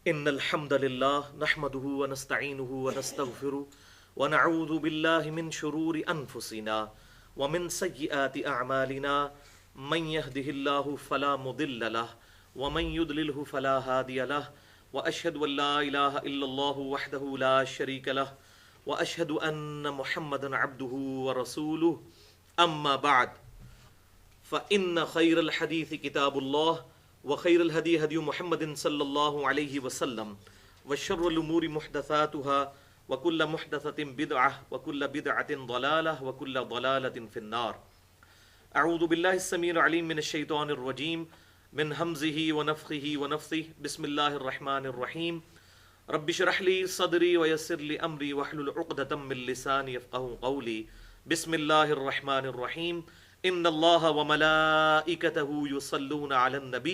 ان الحمد للہ نحمده ونستعینه ونستغفره ونعوذ باللہ من شرور انفسنا ومن سیئات اعمالنا من يهده الله فلا مضل له ومن يضلله فلا هادي له واشهد ان لا اله الا الله وحده لا شريك له واشهد ان محمدا عبده ورسوله اما بعد فان خير الحديث كتاب الله وخير الهدي هدي محمد صلى الله عليه وسلم وشر الأمور محدثاتها وكل محدثة بدعة وكل بدعة ضلالة وكل ضلالة في النار. أعوذ بالله السميع العليم من الشيطان الرجيم من همزه ونفخه ونفثه. بسم الله الرحمن الرحيم. رب اشرح لي صدري ويسر لي أمري واحلل عقدة من لساني يفقهوا قولي. بسم الله الرحمن الرحيم. ان اللہ وملائکتہ یصلون علی النبی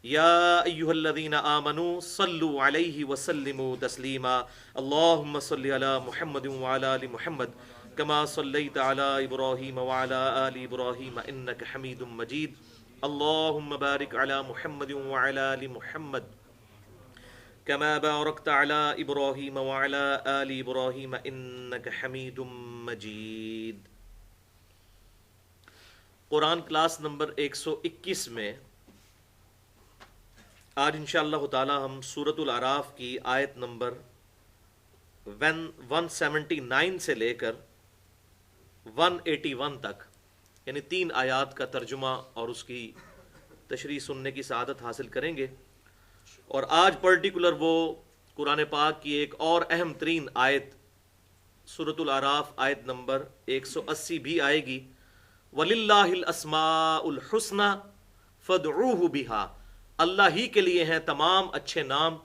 یا ایھا الذین آمنوا صلوا علیہ وسلموا تسلیما. اللہم صل علی محمد وعلی آل محمد کما صلیت علی ابراہیم وعلی آل ابراہیم انک حمید مجید. اللہم بارک علی محمد وعلی آل محمد کما بارکت علی ابراہیم وعلی آل ابراہیم انک حمید مجید. قرآن کلاس نمبر 121 میں آج انشاءاللہ تعالی ہم سورۃ الاعراف کی آیت نمبر 179 سے لے کر 181 تک یعنی 3 آیات کا ترجمہ اور اس کی تشریح سننے کی سعادت حاصل کریں گے. اور آج پرٹیکولر وہ قرآن پاک کی ایک اور اہم ترین آیت سورۃ الاعراف آیت نمبر 180 بھی آئے گی. وَلِلَّهِ الْأَسْمَاءُ الْحُسْنَى فَادْعُوهُ بِهَا. اللہ ہی کے لیے ہیں تمام اچھے نام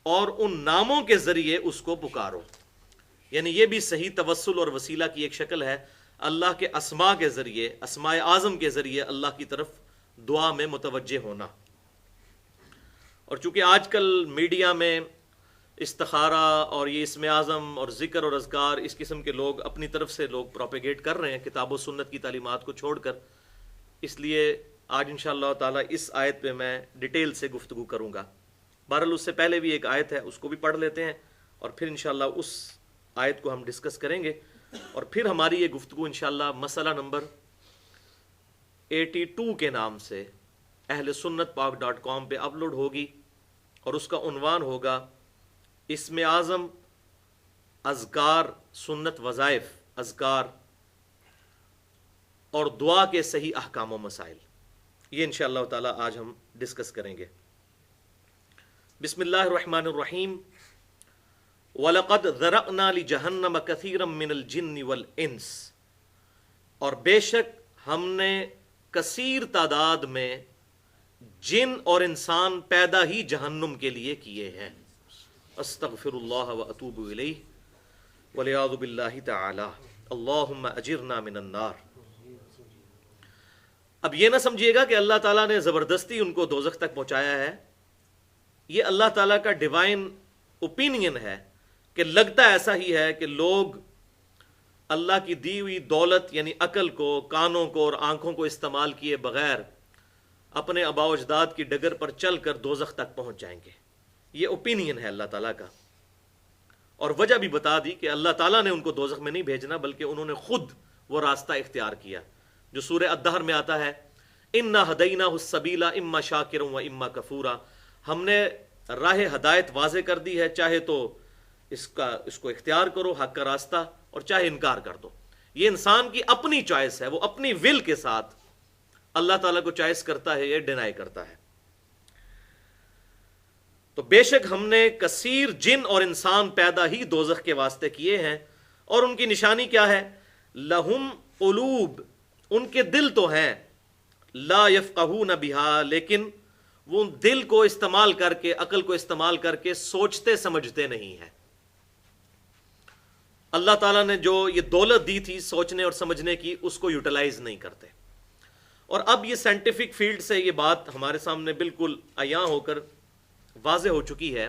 اور ان ناموں کے ذریعے اس کو پکارو. یعنی یہ بھی صحیح توسل اور وسیلہ کی ایک شکل ہے. اللہ کے اسماء کے ذریعے، اسماء اعظم کے ذریعے اللہ کی طرف دعا میں متوجہ ہونا. اور چونکہ آج کل میڈیا میں استخارہ اور یہ اسم اعظم اور ذکر اور اذکار اس قسم کے لوگ اپنی طرف سے لوگ پروپیگیٹ کر رہے ہیں کتاب و سنت کی تعلیمات کو چھوڑ کر، اس لیے آج انشاءاللہ تعالی اس آیت پہ میں ڈیٹیل سے گفتگو کروں گا. بہرحال اس سے پہلے بھی ایک آیت ہے، اس کو بھی پڑھ لیتے ہیں اور پھر انشاءاللہ اس آیت کو ہم ڈسکس کریں گے. اور پھر ہماری یہ گفتگو انشاءاللہ مسئلہ نمبر 82 کے نام سے اہل سنت پاک.com پہ اپلوڈ ہوگی اور اس کا عنوان ہوگا اسم اعظم، اذکار، سنت وظائف، اذکار اور دعا کے صحیح احکام و مسائل. یہ انشاءاللہ تعالی آج ہم ڈسکس کریں گے. بسم اللہ الرحمن الرحیم. وَلَقَدْ ذَرَأْنَا لِجَهَنَّمَ كَثِيرًا مِّنَ الْجِنِّ وَالْإِنسِ. اور بے شک ہم نے کثیر تعداد میں جن اور انسان پیدا ہی جہنم کے لیے کیے ہیں. استغفر اللہ واتوب الیہ والعیاذ باللہ تعالی. اللہم اجرنا من النار. اب یہ نہ سمجھیے گا کہ اللہ تعالیٰ نے زبردستی ان کو دوزخ تک پہنچایا ہے. یہ اللہ تعالیٰ کا ڈیوائن اوپینین ہے کہ لگتا ایسا ہی ہے کہ لوگ اللہ کی دی ہوئی دولت یعنی عقل کو، کانوں کو اور آنکھوں کو استعمال کیے بغیر اپنے آباء و اجداد کی ڈگر پر چل کر دوزخ تک پہنچ جائیں گے. یہ اوپینین ہے اللہ تعالیٰ کا. اور وجہ بھی بتا دی کہ اللہ تعالیٰ نے ان کو دوزخ میں نہیں بھیجنا بلکہ انہوں نے خود وہ راستہ اختیار کیا جو سورہ الدہر میں آتا ہے اِنَّا هَدَيْنَاهُ السَّبِيلَ إِمَّا شَاكِرًا وَإِمَّا كَفُورًا. ہم نے راہ ہدایت واضح کر دی ہے، چاہے تو اس کو اختیار کرو حق کا راستہ اور چاہے انکار کر دو. یہ انسان کی اپنی چوائس ہے، وہ اپنی ول کے ساتھ اللہ تعالیٰ کو چوائس کرتا ہے یا ڈینائی کرتا ہے. تو بے شک ہم نے کثیر جن اور انسان پیدا ہی دوزخ کے واسطے کیے ہیں. اور ان کی نشانی کیا ہے؟ لہم قلوب، ان کے دل تو ہیں، لا یفقہون بہا، لیکن وہ دل کو استعمال کر کے، عقل کو استعمال کر کے سوچتے سمجھتے نہیں ہیں. اللہ تعالیٰ نے جو یہ دولت دی تھی سوچنے اور سمجھنے کی، اس کو یوٹیلائز نہیں کرتے. اور اب یہ سائنٹیفک فیلڈ سے یہ بات ہمارے سامنے بالکل عیاں ہو کر واضح ہو چکی ہے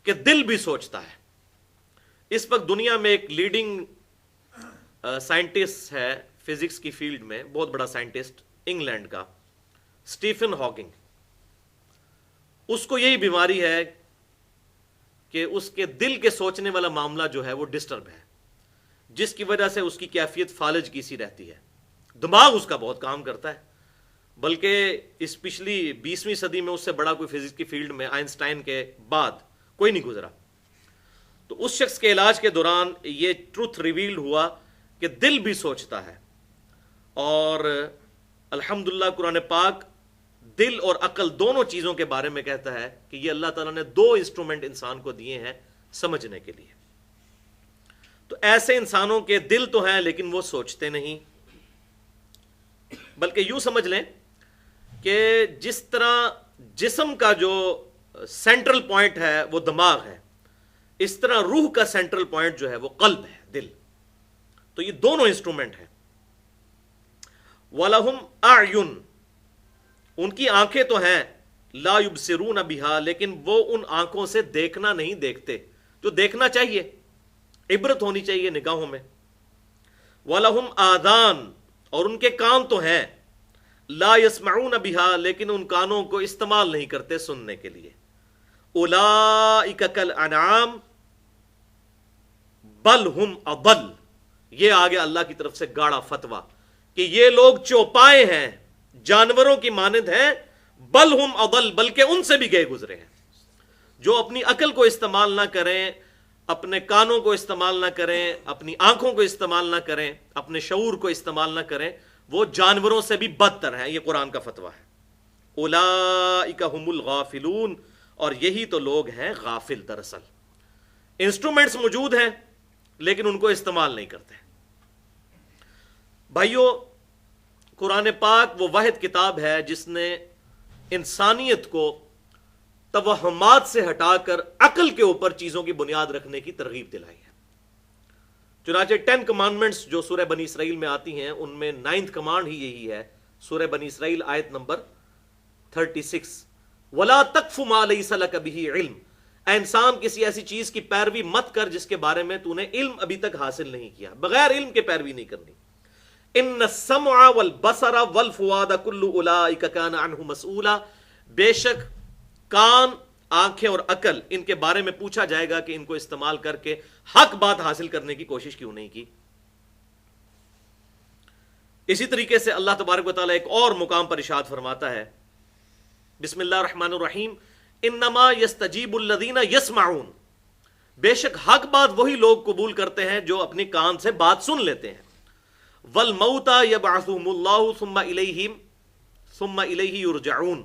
کہ دل بھی سوچتا ہے. اس وقت دنیا میں ایک لیڈنگ سائنٹسٹ ہے فزکس کی فیلڈ میں، بہت بڑا سائنٹسٹ انگلینڈ کا، اسٹیفن ہاکنگ. اس کو یہی بیماری ہے کہ اس کے دل کے سوچنے والا معاملہ جو ہے وہ ڈسٹرب ہے، جس کی وجہ سے اس کی کیفیت فالج کی سی رہتی ہے. دماغ اس کا بہت کام کرتا ہے، بلکہ اس پچھلی 20ویں صدی میں اس سے بڑا کوئی فزکس کی فیلڈ میں آئنسٹائن کے بعد کوئی نہیں گزرا. تو اس شخص کے علاج کے دوران یہ ٹروتھ ریویلڈ ہوا کہ دل بھی سوچتا ہے، اور الحمدللہ قرآن پاک دل اور عقل دونوں چیزوں کے بارے میں کہتا ہے کہ یہ اللہ تعالیٰ نے 2 انسٹرومنٹ انسان کو دیے ہیں سمجھنے کے لیے. تو ایسے انسانوں کے دل تو ہیں لیکن وہ سوچتے نہیں، بلکہ یوں سمجھ لیں کہ جس طرح جسم کا جو سینٹرل پوائنٹ ہے وہ دماغ ہے، اس طرح روح کا سینٹرل پوائنٹ جو ہے وہ قلب ہے، دل. تو یہ دونوں انسٹرومنٹ ہیں. وَلَهُمْ أَعْيُنٌ، ان کی آنکھیں تو ہیں، لا يُبْصِرُونَ بِهَا، لیکن وہ ان آنکھوں سے دیکھنا نہیں دیکھتے جو دیکھنا چاہیے. عبرت ہونی چاہیے نگاہوں میں. وَلَهُمْ آذان، اور ان کے کان تو ہیں، لا يَسْمَعُونَ بِهَا، لیکن ان کانوں کو استعمال نہیں کرتے سننے کے لیے. أُولَئِكَ كَالْأَنْعَامِ بَلْ هُمْ أَضَلُّ، یہ آگے اللہ کی طرف سے گاڑا فتویٰ کہ یہ لوگ چوپائے ہیں، جانوروں کی مانند ہیں. بل ہم اضل، بلکہ ان سے بھی گئے گزرے ہیں. جو اپنی عقل کو استعمال نہ کریں، اپنے کانوں کو استعمال نہ کریں، اپنی آنکھوں کو استعمال نہ کریں، اپنے شعور کو استعمال نہ کریں، وہ جانوروں سے بھی بدتر ہیں. یہ قرآن کا فتویٰ ہے. اولئک هم الغافلون، اور یہی تو لوگ ہیں غافل. دراصل انسٹرومنٹس موجود ہیں لیکن ان کو استعمال نہیں کرتے. بھائیو، قرآن پاک وہ واحد کتاب ہے جس نے انسانیت کو توہمات سے ہٹا کر عقل کے اوپر چیزوں کی بنیاد رکھنے کی ترغیب دلائی ہے. چنانچہ 10 کمانڈمنٹس جو سورہ بنی اسرائیل میں آتی ہیں ان میں 9th کمانڈ ہی یہی ہے. سورہ بنی اسرائیل آیت نمبر 36، وَلَا تَقْفُ مَا لَيْسَ لَكَ بِهِ عِلْم، اے انسان کسی ایسی چیز کی پیروی مت کر جس کے بارے میں تو نے علم ابھی تک حاصل نہیں کیا. بغیر علم کے پیروی نہیں کرنی. ان السمع والبصر والفؤاد كل اولئک کان عنہ مسئولا، بے شک کان، آنکھیں اور عقل، ان کے بارے میں پوچھا جائے گا کہ ان کو استعمال کر کے حق بات حاصل کرنے کی کوشش کیوں نہیں کی. اسی طریقے سے اللہ تبارک و تعالیٰ ایک اور مقام پر ارشاد فرماتا ہے، بسم اللہ الرحمن الرحیم، انما یستجیب الذین یسمعون، بے شک حق بات وہی لوگ قبول کرتے ہیں جو اپنے کان سے بات سن لیتے ہیں. والموتى يبعثهم الله ثم الیہ یرجعون،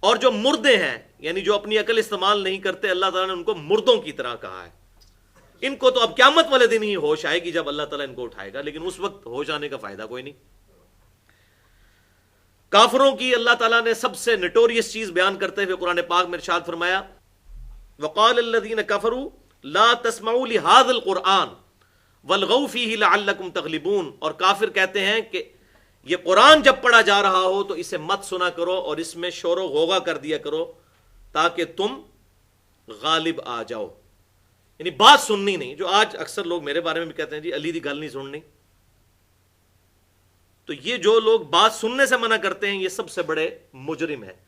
اور جو مردے ہیں یعنی جو اپنی عقل استعمال نہیں کرتے، اللہ تعالیٰ نے ان کو مردوں کی طرح کہا ہے. ان کو تو اب قیامت والے دن ہی ہوش آئے گی جب اللہ تعالیٰ ان کو اٹھائے گا، لیکن اس وقت ہوش آنے کا فائدہ کوئی نہیں. کافروں کی اللہ تعالیٰ نے سب سے نٹوریس چیز بیان کرتے ہوئے قرآن پاک میں ارشاد فرمایا، وقال الذین کفروا لا تسمعوا لهذا القرآن والغوا فیہ لعلکم تغلبون، اور کافر کہتے ہیں کہ یہ قرآن جب پڑھا جا رہا ہو تو اسے مت سنا کرو اور اس میں شور و غوغا کر دیا کرو تاکہ تم غالب آ جاؤ. یعنی بات سننی نہیں. جو آج اکثر لوگ میرے بارے میں بھی کہتے ہیں جی علی دی گل نہیں سننی، تو یہ جو لوگ بات سننے سے منع کرتے ہیں یہ سب سے بڑے مجرم ہیں،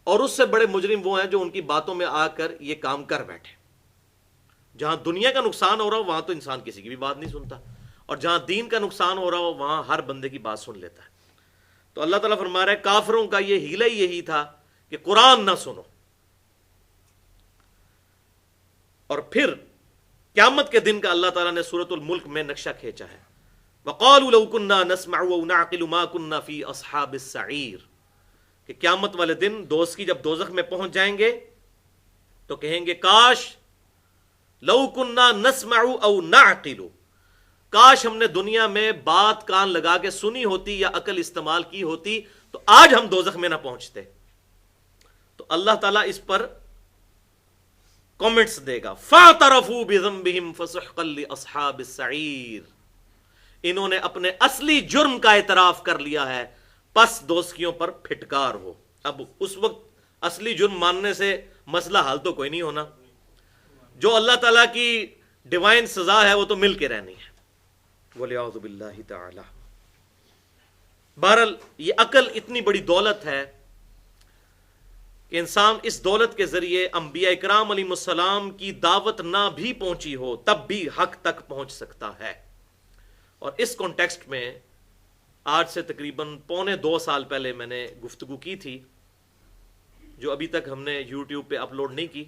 اور اس سے بڑے مجرم وہ ہیں جو ان کی باتوں میں آ کر یہ کام کر بیٹھے. جہاں دنیا کا نقصان ہو رہا ہو وہاں تو انسان کسی کی بھی بات نہیں سنتا، اور جہاں دین کا نقصان ہو رہا ہو وہاں ہر بندے کی بات سن لیتا ہے. تو اللہ تعالیٰ فرما رہا ہے کافروں کا یہ ہیلہ ہی یہی تھا کہ قرآن نہ سنو. اور پھر قیامت کے دن کا اللہ تعالیٰ نے سورۃ الملک میں نقشہ کھینچا ہے، وَقَالُوا لَوْ كُنَّا نَسْمَعُ أَوْ نَعْقِلُ مَا كُنَّا فِي أَصْحَابِ السَّعِيرِ، کہ قیامت والے دن دوست کی جب دوزخ میں پہنچ جائیں گے تو کہیں گے کاش لَوْ كُنَّا نَسْمَعُ أَوْ نَعْقِلُ، کاش ہم نے دنیا میں بات کان لگا کے سنی ہوتی یا عقل استعمال کی ہوتی تو آج ہم دوزخ میں نہ پہنچتے. تو اللہ تعالیٰ اس پر کامنٹس دے گا، فَاعْتَرَفُوا بِذَنبِهِمْ فَسُحْقًا لِأَصْحَابِ السَّعِيرِ، انہوں نے اپنے اصلی جرم کا اعتراف کر لیا ہے، پس دوزخیوں پر پھٹکار ہو. اب اس وقت اصلی جرم ماننے سے مسئلہ حل تو کوئی نہیں ہونا، جو اللہ تعالیٰ کی ڈیوائن سزا ہے وہ تو مل کے رہنی ہے، وَلِعَوْذُ بِاللَّهِ تَعَالَى. بہرحال یہ عقل اتنی بڑی دولت ہے کہ انسان اس دولت کے ذریعے انبیاء اکرام علیہ السلام کی دعوت نہ بھی پہنچی ہو تب بھی حق تک پہنچ سکتا ہے. اور اس کانٹیکسٹ میں آج سے تقریباً 1.25 سال پہلے میں نے گفتگو کی تھی جو ابھی تک ہم نے یوٹیوب پہ اپلوڈ نہیں کی،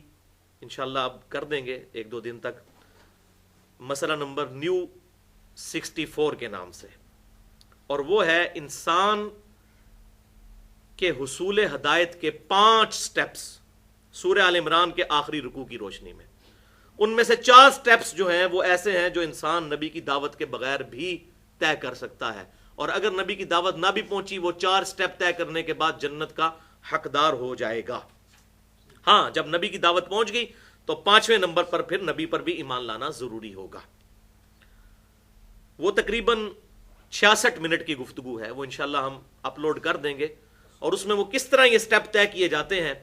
انشاءاللہ اب کر دیں گے 1-2 دن تک. مسئلہ نمبر نیو 64 کے نام سے، اور وہ ہے انسان کے حصول ہدایت کے 5 سٹیپس سورہ آل عمران کے آخری رکوع کی روشنی میں. ان میں سے 4 سٹیپس جو ہیں وہ ایسے ہیں جو انسان نبی کی دعوت کے بغیر بھی طے کر سکتا ہے، اور اگر نبی کی دعوت نہ بھی پہنچی وہ 4 سٹیپ طے کرنے کے بعد جنت کا حقدار ہو جائے گا. ہاں، جب نبی کی دعوت پہنچ گئی تو 5ویں نمبر پر پھر نبی پر بھی ایمان لانا ضروری ہوگا. وہ تقریباً 66 منٹ کی گفتگو ہے، وہ انشاءاللہ ہم اپلوڈ کر دیں گے، اور اس میں وہ کس طرح یہ سٹیپ طے کیے جاتے ہیں،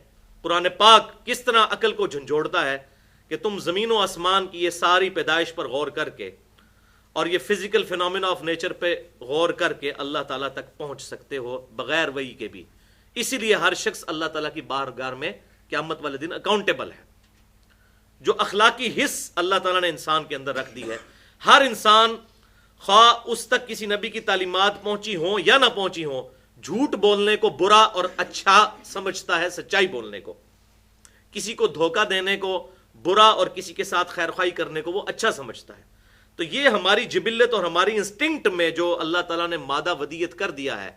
قرآن پاک کس طرح عقل کو جھنجھوڑتا ہے کہ تم زمین و آسمان کی یہ ساری پیدائش پر غور کر کے اور یہ فزیکل فینومینا آف نیچر پہ غور کر کے اللہ تعالیٰ تک پہنچ سکتے ہو بغیر وحی کے بھی. اسی لیے ہر شخص اللہ تعالیٰ کی بارگاہ میں قیامت والے دن اکاؤنٹیبل ہے. جو اخلاقی حص اللہ تعالیٰ نے انسان کے اندر رکھ دی ہے، ہر انسان خواہ اس تک کسی نبی کی تعلیمات پہنچی ہوں یا نہ پہنچی ہوں، جھوٹ بولنے کو برا اور اچھا سمجھتا ہے، سچائی بولنے کو. کسی کو دھوکہ دینے کو برا اور کسی کے ساتھ خیرخواہی کرنے کو وہ اچھا سمجھتا ہے. تو یہ ہماری جبلت اور ہماری انسٹنکٹ میں جو اللہ تعالیٰ نے مادہ ودیت کر دیا ہے،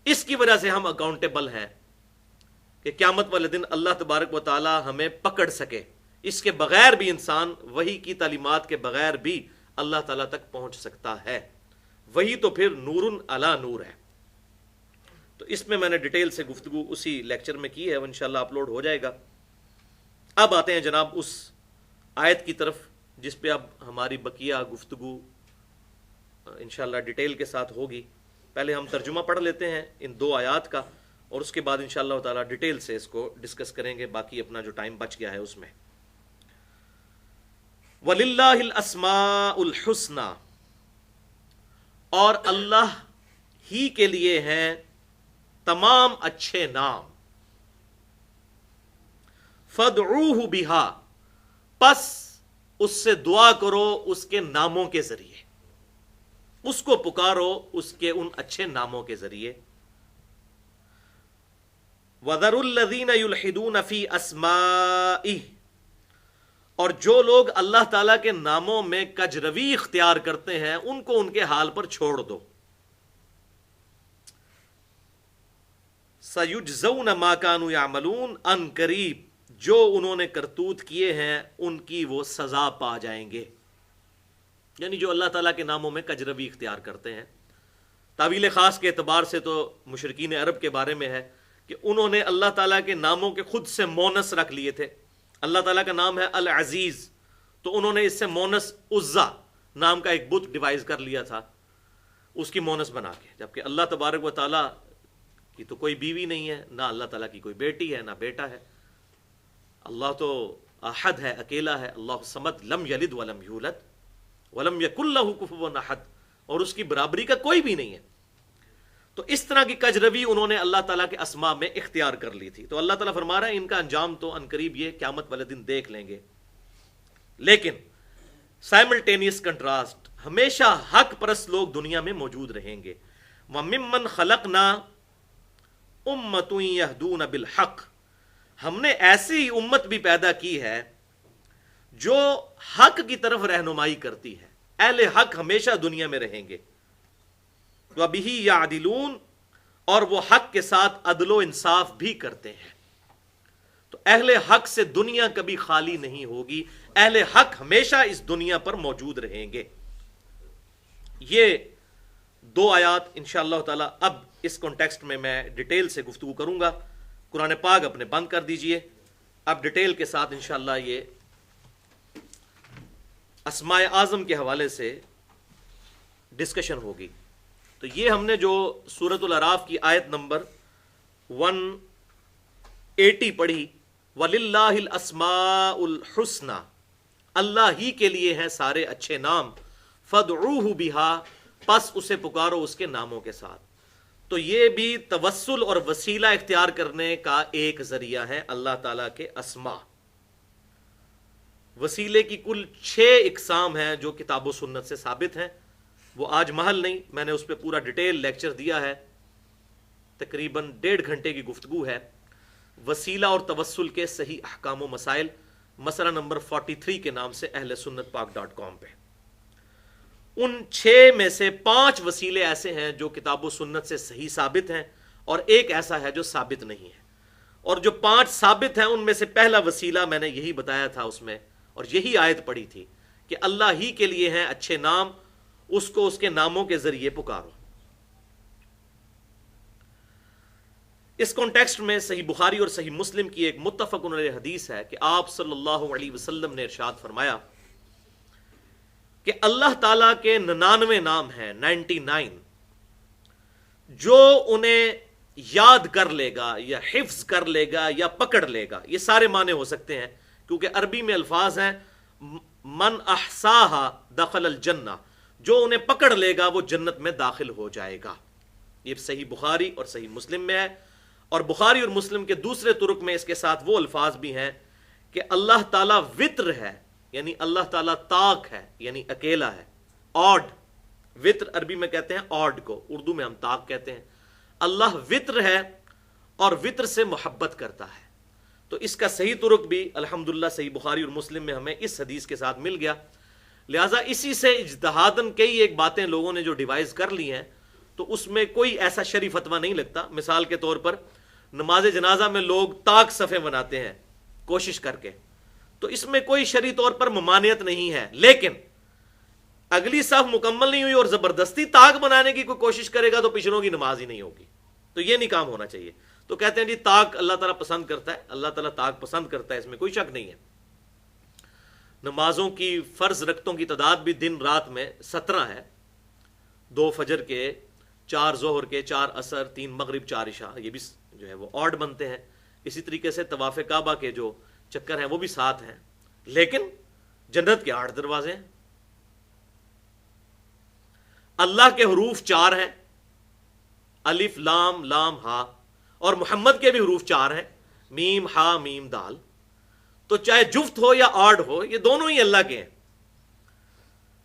اس کی وجہ سے ہم اکاؤنٹیبل ہیں کہ قیامت والے دن اللہ تبارک و تعالی ہمیں پکڑ سکے. اس کے بغیر بھی انسان وحی کی تعلیمات کے بغیر بھی اللہ تعالیٰ تک پہنچ سکتا ہے. وہی تو پھر نور علی نور ہے. تو اس میں میں نے ڈیٹیل سے گفتگو اسی لیکچر میں کی ہے، وہ انشاءاللہ اپلوڈ ہو جائے گا. اب آتے ہیں جناب اس آیت کی طرف جس پہ اب ہماری بقیہ گفتگو انشاءاللہ ڈیٹیل کے ساتھ ہوگی. پہلے ہم ترجمہ پڑھ لیتے ہیں ان 2 آیات کا، اور اس کے بعد انشاءاللہ تعالی ڈیٹیل سے اس کو ڈسکس کریں گے، باقی اپنا جو ٹائم بچ گیا ہے اس میں. وَلِلَّهِ الْأَسْمَاءُ الْحُسْنَى، اور اللہ ہی کے لیے ہیں تمام اچھے نام. فَادْعُوهُ بِهَا، پس اس سے دعا کرو اس کے ناموں کے ذریعے، اس کو پکارو اس کے ان اچھے ناموں کے ذریعے. وَذَرُوا الَّذِينَ يُلْحِدُونَ فِي أَسْمَائِهِ، اور جو لوگ اللہ تعالیٰ کے ناموں میں کجروی اختیار کرتے ہیں ان کو ان کے حال پر چھوڑ دو. سَيُجْزَوْنَ مَا كَانُوا يَعْمَلُونَ، ان قریب جو انہوں نے کرتوت کیے ہیں ان کی وہ سزا پا جائیں گے. یعنی جو اللہ تعالیٰ کے ناموں میں کجروی اختیار کرتے ہیں. تعویل خاص کے اعتبار سے تو مشرکین عرب کے بارے میں ہے کہ انہوں نے اللہ تعالیٰ کے ناموں کے خود سے مونس رکھ لیے تھے. اللہ تعالیٰ کا نام ہے العزیز، تو انہوں نے اس سے مونس عزا نام کا ایک بت ڈیوائز کر لیا تھا اس کی مونس بنا کے، جبکہ اللہ تبارک و تعالیٰ کی تو کوئی بیوی نہیں ہے، نہ اللہ تعالیٰ کی کوئی بیٹی ہے، نہ بیٹا ہے. اللہ تو احد ہے، اکیلا ہے. اللہ صمد، لم یلد ولم یولد ولم یکن لہ کفوا احد، اور اس کی برابری کا کوئی بھی نہیں ہے. تو اس طرح کی کجروی انہوں نے اللہ تعالیٰ کے اسماء میں اختیار کر لی تھی. تو اللہ تعالیٰ فرما رہا ہے ان کا انجام تو عنقریب یہ قیامت والے دن دیکھ لیں گے. لیکن سائملٹینیس کنٹراسٹ، ہمیشہ حق پرست لوگ دنیا میں موجود رہیں گے. وَمِمَّنْ خَلَقْنَا أُمَّةٌ يَهْدُونَ بِالْحَقِّ، ہم نے ایسی امت بھی پیدا کی ہے جو حق کی طرف رہنمائی کرتی ہے. اہل حق ہمیشہ دنیا میں رہیں گے. وَبِهِ يَعْدِلُونَ، اور وہ حق کے ساتھ عدل و انصاف بھی کرتے ہیں. تو اہل حق سے دنیا کبھی خالی نہیں ہوگی، اہل حق ہمیشہ اس دنیا پر موجود رہیں گے. یہ 2 آیات انشاءاللہ تعالی اب اس کانٹیکسٹ میں ڈیٹیل سے گفتگو کروں گا. قرآن پاک اپنے بند کر دیجئے، اب ڈیٹیل کے ساتھ انشاءاللہ یہ اسماء اعظم کے حوالے سے ڈسکشن ہوگی. تو یہ ہم نے جو سورۃ الاعراف کی آیت نمبر 180 پڑھی، وَلِلَّهِ الْأَسْمَاءُ الْحُسْنَى، اللہ ہی کے لیے ہیں سارے اچھے نام. فَادْعُوهُ بِهَا، پس اسے پکارو اس کے ناموں کے ساتھ. تو یہ بھی توسل اور وسیلہ اختیار کرنے کا ایک ذریعہ ہے اللہ تعالیٰ کے اسما۔ وسیلے کی کل 6 اقسام ہیں جو کتاب و سنت سے ثابت ہیں، وہ آج محل نہیں، میں نے اس پہ پورا ڈیٹیل لیکچر دیا ہے، تقریباً 1.5 گھنٹے کی گفتگو ہے۔ وسیلہ اور توسل کے صحیح احکام و مسائل، مسئلہ نمبر 43 کے نام سے اہل سنت پاک .com پہ۔ ان 6 میں سے 5 وسیلے ایسے ہیں جو کتاب و سنت سے صحیح ثابت ہیں، اور ایک ایسا ہے جو ثابت نہیں ہے۔ اور جو 5 ثابت ہیں ان میں سے پہلا وسیلہ میں نے یہی بتایا تھا اس میں، اور یہی آیت پڑھی تھی کہ اللہ ہی کے لیے ہیں اچھے نام، اس کو اس کے ناموں کے ذریعے پکارو۔ اس کانٹیکسٹ میں صحیح بخاری اور صحیح مسلم کی ایک متفق علیہ حدیث ہے کہ آپ صلی اللہ علیہ وسلم نے ارشاد فرمایا کہ اللہ تعالیٰ کے 99 نام ہیں، 99، جو انہیں یاد کر لے گا یا حفظ کر لے گا یا پکڑ لے گا، یہ سارے معنی ہو سکتے ہیں کیونکہ عربی میں الفاظ ہیں من احصاہا دخل الجنہ، جو انہیں پکڑ لے گا وہ جنت میں داخل ہو جائے گا۔ یہ صحیح بخاری اور صحیح مسلم میں ہے، اور بخاری اور مسلم کے دوسرے طرق میں اس کے ساتھ وہ الفاظ بھی ہیں کہ اللہ تعالیٰ وطر ہے، یعنی اللہ تعالیٰ طاق ہے، یعنی اکیلا ہے، آڈ، وطر عربی میں کہتے ہیں آڈ کو، اردو میں ہم طاق کہتے ہیں۔ اللہ وطر ہے اور وطر سے محبت کرتا ہے۔ تو اس کا صحیح طرق بھی الحمدللہ صحیح بخاری اور مسلم میں ہمیں اس حدیث کے ساتھ مل گیا، لہٰذا اسی سے اجتہاداً کئی ایک باتیں لوگوں نے جو ڈیوائز کر لی ہیں، تو اس میں کوئی ایسا شرعی فتویٰ نہیں لگتا۔ مثال کے طور پر نماز جنازہ میں لوگ طاق صفیں بناتے ہیں کوشش کر کے، تو اس میں کوئی شرعی طور پر ممانعت نہیں ہے، لیکن اگلی صف مکمل نہیں ہوئی اور زبردستی طاق بنانے کی کوئی کوشش کرے گا تو پچھلوں کی نماز ہی نہیں ہوگی، تو یہ نہیں کام ہونا چاہیے۔ تو کہتے ہیں جی طاق اللہ تعالیٰ پسند کرتا ہے، اللہ تعالیٰ طاق پسند کرتا ہے، اس میں کوئی شک نہیں ہے۔ نمازوں کی فرض رکعتوں کی تعداد بھی دن رات میں 17 ہے، 2 فجر کے، 4 ظہر کے، 4 عصر، 3 مغرب، 4 عشاء، یہ بھی جو ہے وہ آڈ بنتے ہیں۔ اسی طریقے سے طواف کعبہ کے جو چکر ہیں وہ بھی 7 ہیں، لیکن جنت کے 8 دروازے ہیں۔ اللہ کے حروف 4 ہیں، الف لام لام ہا، اور محمد کے بھی حروف 4 ہیں، میم ہا میم دال۔ تو چاہے جفت ہو یا آڈ ہو، یہ دونوں ہی اللہ کے ہیں۔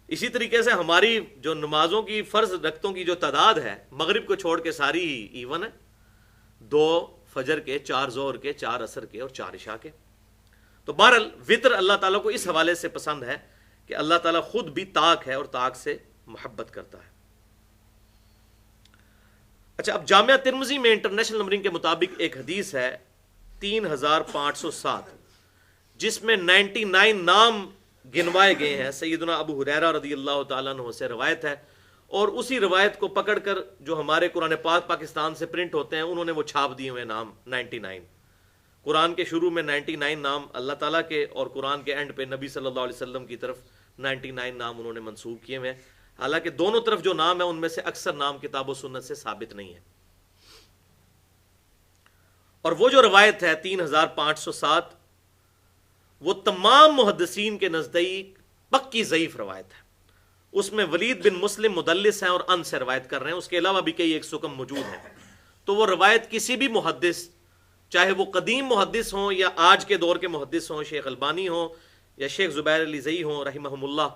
اسی طریقے سے ہماری جو نمازوں کی فرض رکعتوں کی جو تعداد ہے، مغرب کو چھوڑ کے ساری ہی ایون ہے، 2 فجر کے، 4 ظہر کے، 4 عصر کے اور 4 عشاء کے۔ تو بہرحال وطر اللہ تعالیٰ کو اس حوالے سے پسند ہے کہ اللہ تعالیٰ خود بھی طاق ہے اور طاق سے محبت کرتا ہے۔ اچھا، اب جامعہ ترمذی میں انٹرنیشنل نمبرنگ کے مطابق ایک حدیث ہے 3507، جس میں 99 نام گنوائے گئے ہیں۔ سیدنا ابو ہریرہ رضی اللہ تعالیٰ عنہ سے روایت ہے، اور اسی روایت کو پکڑ کر جو ہمارے قرآن پاک پاکستان سے پرنٹ ہوتے ہیں انہوں نے وہ چھاپ دیے ہوئے نام 99۔ قرآن کے شروع میں 99 نام اللہ تعالیٰ کے، اور قرآن کے اینڈ پہ نبی صلی اللہ علیہ وسلم کی طرف 99 نام انہوں نے منسوب کیے ہوئے ہیں، حالانکہ دونوں طرف جو نام ہے ان میں سے اکثر نام کتاب و سنت سے ثابت نہیں ہے۔ اور وہ جو روایت ہے 3507، وہ تمام محدثین کے نزدیک پکی ضعیف روایت ہے۔ اس میں ولید بن مسلم مدلس ہیں اور ان سے روایت کر رہے ہیں، اس کے علاوہ بھی کئی ایک سکم موجود ہیں۔ تو وہ روایت کسی بھی محدث، چاہے وہ قدیم محدث ہوں یا آج کے دور کے محدث ہوں، شیخ البانی ہوں یا شیخ زبیر علی زئی ہوں رحمہم اللہ،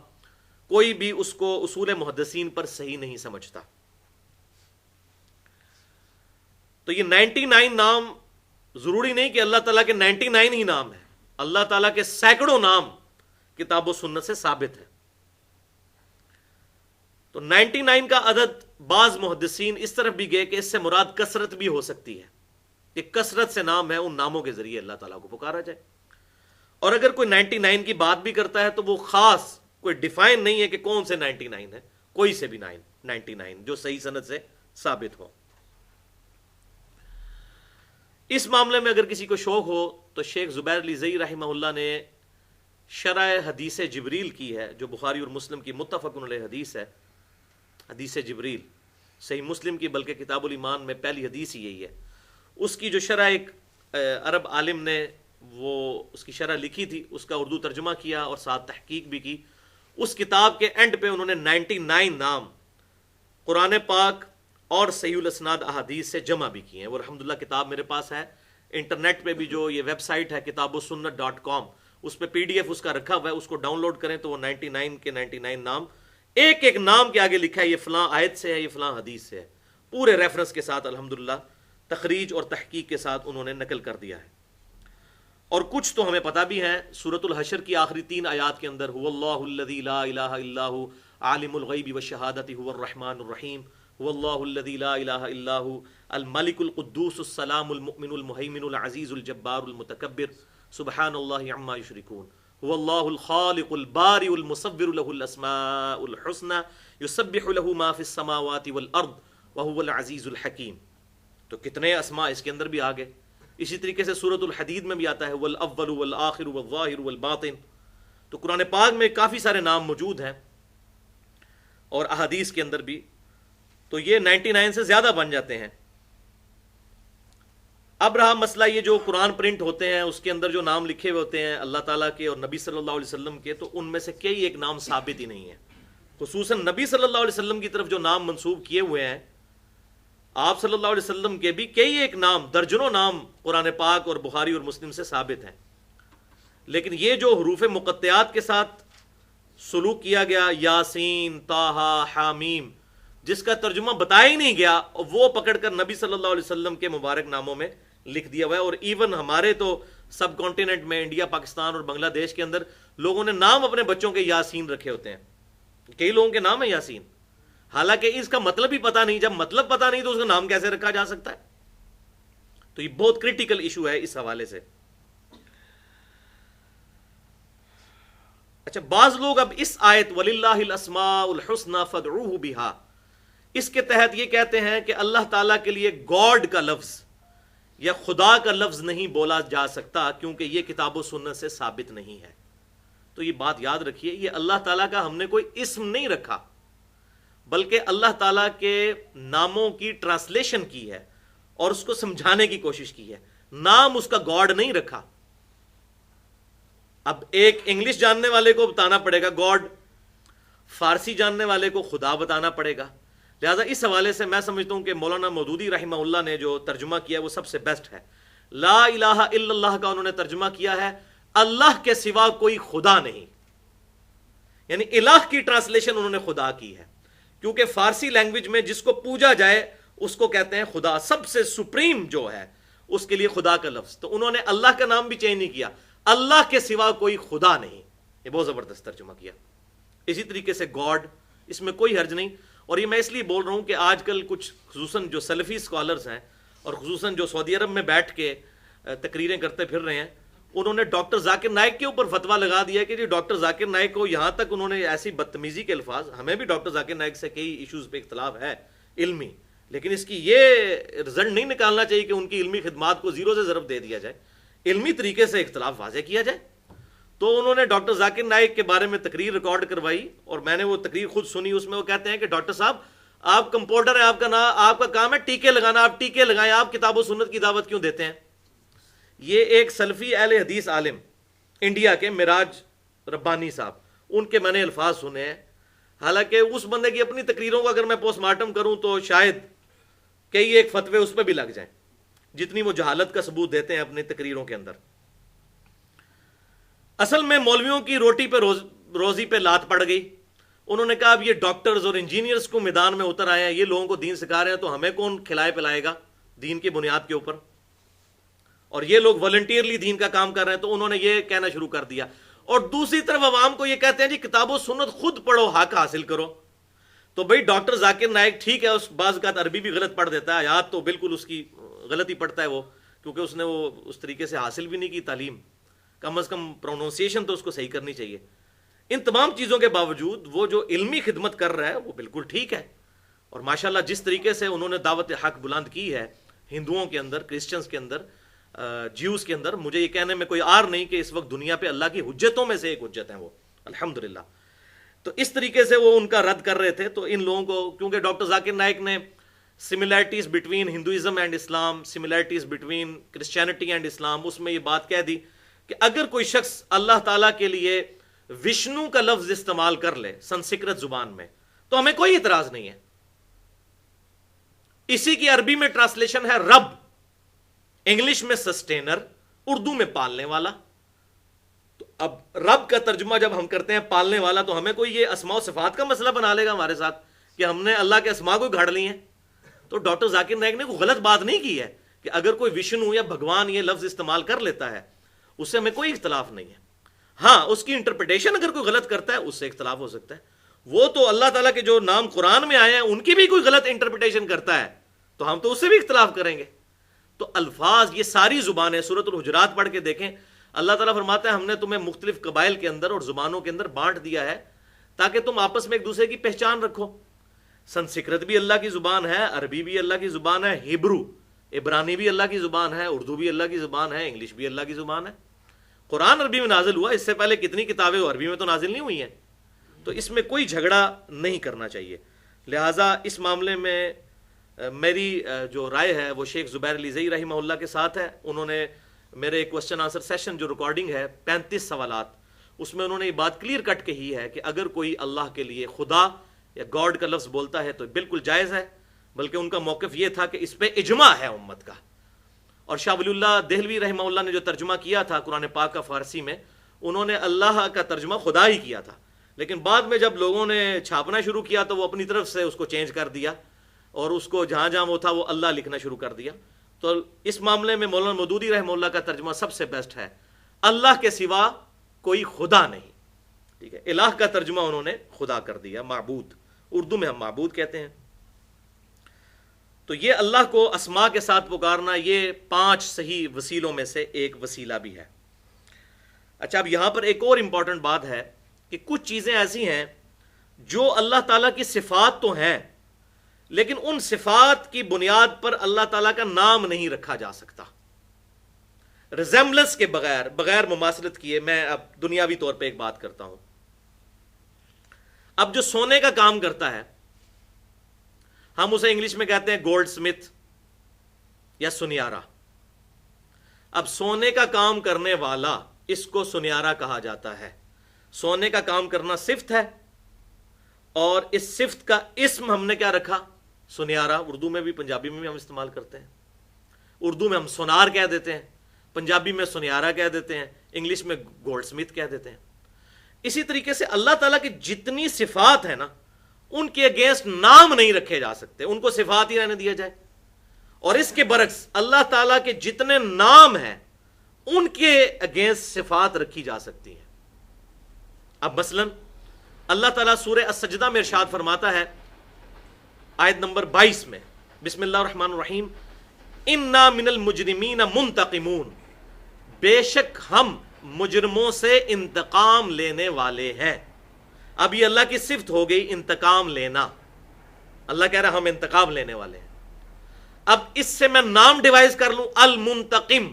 کوئی بھی اس کو اصول محدثین پر صحیح نہیں سمجھتا۔ تو یہ 99 نام ضروری نہیں کہ اللہ تعالیٰ کے 99 ہی نام ہیں، اللہ تعالیٰ کے سینکڑوں نام کتاب و سنت سے ثابت ہے۔ تو 99 کا عدد بعض محدثین اس طرف بھی گئے کہ اس سے مراد کثرت بھی ہو سکتی ہے، کہ کثرت سے نام ہے، ان ناموں کے ذریعے اللہ تعالیٰ کو پکارا جائے۔ اور اگر کوئی 99 کی بات بھی کرتا ہے تو وہ خاص کوئی ڈیفائن نہیں ہے کہ کون سے 99 ہے، کوئی سے بھی 99 جو صحیح سند سے ثابت ہو۔ اس معاملے میں اگر کسی کو شوق ہو تو شیخ زبیر علی زئی رحمہ اللہ نے شرح حدیث جبریل کی ہے، جو بخاری اور مسلم کی متفق علیہ حدیث ہے، حدیث جبریل، صحیح مسلم کی بلکہ کتاب الایمان میں پہلی حدیث ہی یہی ہے۔ اس کی جو شرح ایک عرب عالم نے وہ اس کی شرح لکھی تھی، اس کا اردو ترجمہ کیا اور ساتھ تحقیق بھی کی۔ اس کتاب کے اینڈ پہ انہوں نے 99 نام قرآن پاک اور صحیح الاسناد احادیث سے جمع بھی کی ہیں. وہ الحمدللہ کتاب میرے پاس ہے. انٹرنیٹ پہ بھی جو یہ ویب سائٹ ہے kitabussunnah.com، اس پہ PDF اس کا رکھا ہوا ہے، اس کو ڈاؤن لوڈ کریں تو وہ 99 کے 99 نام، ایک ایک نام کے آگے لکھا ہے یہ فلاں آیت سے ہے، یہ فلاں حدیث سے ہے، پورے ریفرنس کے ساتھ الحمدللہ تخریج اور تحقیق کے ساتھ انہوں نے نقل کر دیا ہے. اور کچھ تو ہمیں پتہ بھی ہے. سورۃ الحشر کی آخری 3 آیات کے اندر هو اللہ الذی لا الہ الا هو عالم الغیب والشہادۃ هو الرحمن الرحیم، هو اللہ الذی لا الہ الا هو الملک القدوس السلام المؤمن المہیمن العزیز الجبار المتکبر سبحان اللہ عما یشرکون، هو اللہ الخالق البارئ المصور له الاسماء الحسنى یسبح له ما فی السماوات والارض وهو العزیز الحکیم. تو کتنے اسماء اس کے اندر بھی آگے. اسی طریقے سے سورۃ الحدید میں بھی آتا ہے والاول والآخر والظاہر والباطن. تو قرآن پاک میں کافی سارے نام موجود ہیں اور احادیث کے اندر بھی. تو یہ 99 سے زیادہ بن جاتے ہیں. اب رہا مسئلہ یہ جو قرآن پرنٹ ہوتے ہیں اس کے اندر جو نام لکھے ہوئے ہوتے ہیں اللہ تعالیٰ کے اور نبی صلی اللہ علیہ وسلم کے، تو ان میں سے کئی ایک نام ثابت ہی نہیں ہے. خصوصاً نبی صلی اللہ علیہ وسلم کی طرف جو نام منسوب کیے ہوئے ہیں، آپ صلی اللہ علیہ وسلم کے بھی کئی ایک نام، درجنوں نام قرآن پاک اور بخاری اور مسلم سے ثابت ہیں. لیکن یہ جو حروف مقطعات کے ساتھ سلوک کیا گیا، یاسین، طٰہٰ، حامیم، جس کا ترجمہ بتایا ہی نہیں گیا، وہ پکڑ کر نبی صلی اللہ علیہ وسلم کے مبارک ناموں میں لکھ دیا ہوا ہے. اور ایون ہمارے تو سب کانٹیننٹ میں، انڈیا، پاکستان اور بنگلہ دیش کے اندر لوگوں نے نام اپنے بچوں کے یاسین رکھے ہوتے ہیں. کئی لوگوں کے نام ہیں یاسین، حالانکہ اس کا مطلب ہی پتہ نہیں. جب مطلب پتہ نہیں تو اس کا نام کیسے رکھا جا سکتا ہے؟ تو یہ بہت کریٹیکل ایشو ہے اس حوالے سے. اچھا، بعض لوگ اب اس آیت وَلِلَّهِ الْأَسْمَاءُ الْحُسْنَى فَادْعُوهُ بِهَا، اس کے تحت یہ کہتے ہیں کہ اللہ تعالیٰ کے لیے گاڈ کا لفظ یا خدا کا لفظ نہیں بولا جا سکتا، کیونکہ یہ کتاب و سنت سے ثابت نہیں ہے. تو یہ بات یاد رکھیے، یہ اللہ تعالیٰ کا ہم نے کوئی اسم نہیں رکھا، بلکہ اللہ تعالیٰ کے ناموں کی ٹرانسلیشن کی ہے اور اس کو سمجھانے کی کوشش کی ہے. نام اس کا گاڈ نہیں رکھا. اب ایک انگلش جاننے والے کو بتانا پڑے گا گاڈ، فارسی جاننے والے کو خدا بتانا پڑے گا. لہذا اس حوالے سے میں سمجھتا ہوں کہ مولانا مودودی رحمہ اللہ نے جو ترجمہ کیا وہ سب سے بیسٹ ہے. لا الہ الا اللہ کا انہوں نے ترجمہ کیا ہے اللہ کے سوا کوئی خدا نہیں، یعنی الہ کی ٹرانسلیشن انہوں نے خدا کی ہے، کیونکہ فارسی لینگویج میں جس کو پوجا جائے اس کو کہتے ہیں خدا. سب سے سپریم جو ہے اس کے لیے خدا کا لفظ. تو انہوں نے اللہ کا نام بھی چینج نہیں کیا، اللہ کے سوا کوئی خدا نہیں. یہ بہت زبردست ترجمہ کیا. اسی طریقے سے گاڈ، اس میں کوئی حرج نہیں. اور یہ میں اس لیے بول رہا ہوں کہ آج کل کچھ خصوصاً جو سلفی اسکالرز ہیں اور خصوصاً جو سعودی عرب میں بیٹھ کے تقریریں کرتے پھر رہے ہیں، انہوں نے ڈاکٹر ذاکر نائک کے اوپر فتویٰ لگا دیا کہ جی ڈاکٹر ذاکر نائک کو، یہاں تک انہوں نے ایسی بدتمیزی کے الفاظ، ہمیں بھی ڈاکٹر ذاکر نائک سے کئی ایشوز پہ اختلاف ہے علمی، لیکن اس کی یہ رزلٹ نہیں نکالنا چاہیے کہ ان کی علمی خدمات کو 0 سے ضرب دے دیا جائے. علمی طریقے سے اختلاف واضح کیا جائے. تو انہوں نے ڈاکٹر ذاکر نائک کے بارے میں تقریر ریکارڈ کروائی اور میں نے وہ تقریر خود سنی. اس میں وہ کہتے ہیں کہ ڈاکٹر صاحب آپ کمپاؤنڈر ہیں، آپ کا نام، آپ کا کام ہے ٹیکے لگانا، آپ ٹیکے لگائیں، آپ کتاب و سنت کی دعوت کیوں دیتے ہیں؟ یہ ایک سلفی اہل حدیث عالم انڈیا کے مراج ربانی صاحب، ان کے میں نے الفاظ سنے ہیں. حالانکہ اس بندے کی اپنی تقریروں کو اگر میں پوسٹ مارٹم کروں تو شاید کئی ایک فتوے اس پہ بھی لگ جائیں، جتنی وہ جہالت کا ثبوت دیتے ہیں اپنی تقریروں کے اندر. اصل میں مولویوں کی روٹی پہ روزی پہ لات پڑ گئی. انہوں نے کہا اب یہ ڈاکٹرز اور انجینئرز کو میدان میں اتر آئے ہیں، یہ لوگوں کو دین سکھا رہے ہیں، تو ہمیں کون کھلائے پلائے گا دین کی بنیاد کے اوپر؟ اور یہ لوگ والنٹیئرلی دین کا کام کر رہے ہیں. تو انہوں نے یہ کہنا شروع کر دیا. اور دوسری طرف عوام کو یہ کہتے ہیں جی کتاب و سنت خود پڑھو، حق حاصل کرو. تو بھائی ڈاکٹر ذاکر نائک ٹھیک ہے، اس بعض اوقات عربی بھی غلط پڑھ دیتا ہے، آیات تو بالکل اس کی غلط ہی پڑھتا ہے وہ، کیونکہ اس نے وہ اس طریقے سے حاصل بھی نہیں کی تعلیم. کم از کم پروننسیشن تو اس کو صحیح کرنی چاہیے. ان تمام چیزوں کے باوجود وہ جو علمی خدمت کر رہا ہے وہ بالکل ٹھیک ہے. اور ماشاءاللہ جس طریقے سے انہوں نے دعوت حق بلند کی ہے ہندوؤں کے اندر، کرسچنز کے اندر، جیوز کے اندر، مجھے یہ کہنے میں کوئی عار نہیں کہ اس وقت دنیا پہ اللہ کی حجتوں میں سے ایک حجت ہیں وہ، الحمدللہ. تو اس طریقے سے وہ ان کا رد کر رہے تھے. تو ان لوگوں کو، کیونکہ ڈاکٹر ذاکر نائک نے similarities between Hinduism and Islam, similarities between Christianity and Islam, اس میں یہ بات کہہ دی کہ اگر کوئی شخص اللہ تعالیٰ کے لیے وشنو کا لفظ استعمال کر لے سنسکرت زبان میں تو ہمیں کوئی اعتراض نہیں ہے. اسی کی عربی میں ٹرانسلیشن ہے رب، انگلش میں سسٹینر، اردو میں پالنے والا. تو اب رب کا ترجمہ جب ہم کرتے ہیں پالنے والا، تو ہمیں کوئی یہ اسماء و صفات کا مسئلہ بنا لے گا ہمارے ساتھ کہ ہم نے اللہ کے اسماء کو گھڑ لی ہیں. تو ڈاکٹر ذاکر نائک نے کوئی غلط بات نہیں کی ہے کہ اگر کوئی وشنو یا بھگوان یہ لفظ استعمال کر لیتا ہے اس سے ہمیں کوئی اختلاف نہیں ہے. ہاں اس کی انٹرپریٹیشن اگر کوئی غلط کرتا ہے اس سے اختلاف ہو سکتا ہے. وہ تو اللہ تعالیٰ کے جو نام قرآن میں آئے ہیں ان کی بھی کوئی غلط انٹرپریٹیشن کرتا ہے تو ہم تو اس سے بھی اختلاف کریں گے. تو الفاظ یہ ساری زبانیں، سورۃ الحجرات پڑھ کے دیکھیں، اللہ تعالیٰ فرماتا ہے ہم نے تمہیں مختلف قبائل کے اندر اور زبانوں کے اندر بانٹ دیا ہے تاکہ تم آپس میں ایک دوسرے کی پہچان رکھو. سنسکرت بھی اللہ کی زبان ہے، عربی بھی اللہ کی زبان ہے، ہیبرو عبرانی بھی اللہ کی زبان ہے، اردو بھی اللہ کی زبان ہے، انگلش بھی اللہ کی زبان ہے. قرآن عربی میں نازل ہوا، اس سے پہلے کتنی کتابیں عربی میں تو نازل نہیں ہوئی ہیں. تو اس میں کوئی جھگڑا نہیں کرنا چاہیے. لہٰذا اس معاملے میں میری جو رائے ہے وہ شیخ زبیر علی زئی رحمہ اللہ کے ساتھ ہے. انہوں نے میرے کوسچن آنسر سیشن جو ریکارڈنگ ہے 35 سوالات، اس میں انہوں نے یہ بات کلیئر کٹ کہی ہے کہ اگر کوئی اللہ کے لیے خدا یا گاڈ کا لفظ بولتا ہے تو بالکل جائز ہے، بلکہ ان کا موقف یہ تھا کہ اس پہ اجماع ہے امت کا. اور شاہ ولی اللہ دہلوی رحمہ اللہ نے جو ترجمہ کیا تھا قرآن پاک کا فارسی میں، انہوں نے اللہ کا ترجمہ خدا ہی کیا تھا، لیکن بعد میں جب لوگوں نے چھاپنا شروع کیا تو وہ اپنی طرف سے اس کو چینج کر دیا اور اس کو جہاں جہاں وہ تھا وہ اللہ لکھنا شروع کر دیا. تو اس معاملے میں مولانا مودودی رحمہ اللہ کا ترجمہ سب سے بیسٹ ہے، اللہ کے سوا کوئی خدا نہیں. ٹھیک ہے، الہ کا ترجمہ انہوں نے خدا کر دیا، معبود، اردو میں ہم معبود کہتے ہیں. تو یہ اللہ کو اسماء کے ساتھ پکارنا یہ 5 صحیح وسیلوں میں سے ایک وسیلہ بھی ہے. اچھا، اب یہاں پر ایک اور امپورٹنٹ بات ہے کہ کچھ چیزیں ایسی ہیں جو اللہ تعالیٰ کی صفات تو ہیں لیکن ان صفات کی بنیاد پر اللہ تعالیٰ کا نام نہیں رکھا جا سکتا. ریزمبلنس کے بغیر مماثلت کیے. میں اب دنیاوی طور پہ ایک بات کرتا ہوں. اب جو سونے کا کام کرتا ہے ہم اسے انگلش میں کہتے ہیں گولڈ سمتھ یا سنیارا. اب سونے کا کام کرنے والا اس کو سنیارا کہا جاتا ہے. سونے کا کام کرنا صفت ہے اور اس صفت کا اسم ہم نے کیا رکھا؟ سنیارا. اردو میں بھی پنجابی میں بھی ہم استعمال کرتے ہیں. اردو میں ہم سونار کہہ دیتے ہیں، پنجابی میں سنیارا کہہ دیتے ہیں، انگلش میں گولڈ سمتھ کہہ دیتے ہیں. اسی طریقے سے اللہ تعالیٰ کی جتنی صفات ہیں نا ان کے اگینسٹ نام نہیں رکھے جا سکتے، ان کو صفات ہی رہنے دیا جائے. اور اس کے برعکس اللہ تعالیٰ کے جتنے نام ہیں ان کے اگینسٹ صفات رکھی جا سکتی ہیں. اب مثلا اللہ تعالیٰ سورہ السجدہ میں ارشاد فرماتا ہے آیت نمبر 22 میں، بسم اللہ الرحمن الرحیم، انا من المجرمین منتقمون، بے شک ہم مجرموں سے انتقام لینے والے ہیں. اب یہ اللہ کی صفت ہو گئی انتقام لینا. اللہ کہہ رہا ہم انتقام لینے والے ہیں. اب اس سے میں نام ڈیوائز کر لوں المنتقم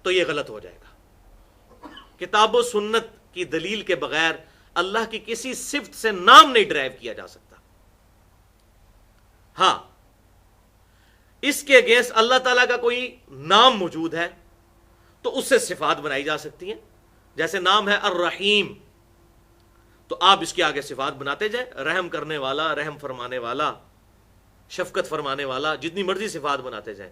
تو یہ غلط ہو جائے گا. کتاب و سنت کی دلیل کے بغیر اللہ کی کسی صفت سے نام نہیں ڈرائیو کیا جا سکتا. ہاں اس کے اگینسٹ اللہ تعالیٰ کا کوئی نام موجود ہے تو اس سے صفات بنائی جا سکتی ہیں. جیسے نام ہے الرحیم تو آپ اس کے آگے صفات بناتے جائیں، رحم کرنے والا، رحم فرمانے والا، شفقت فرمانے والا، جتنی مرضی صفات بناتے جائیں.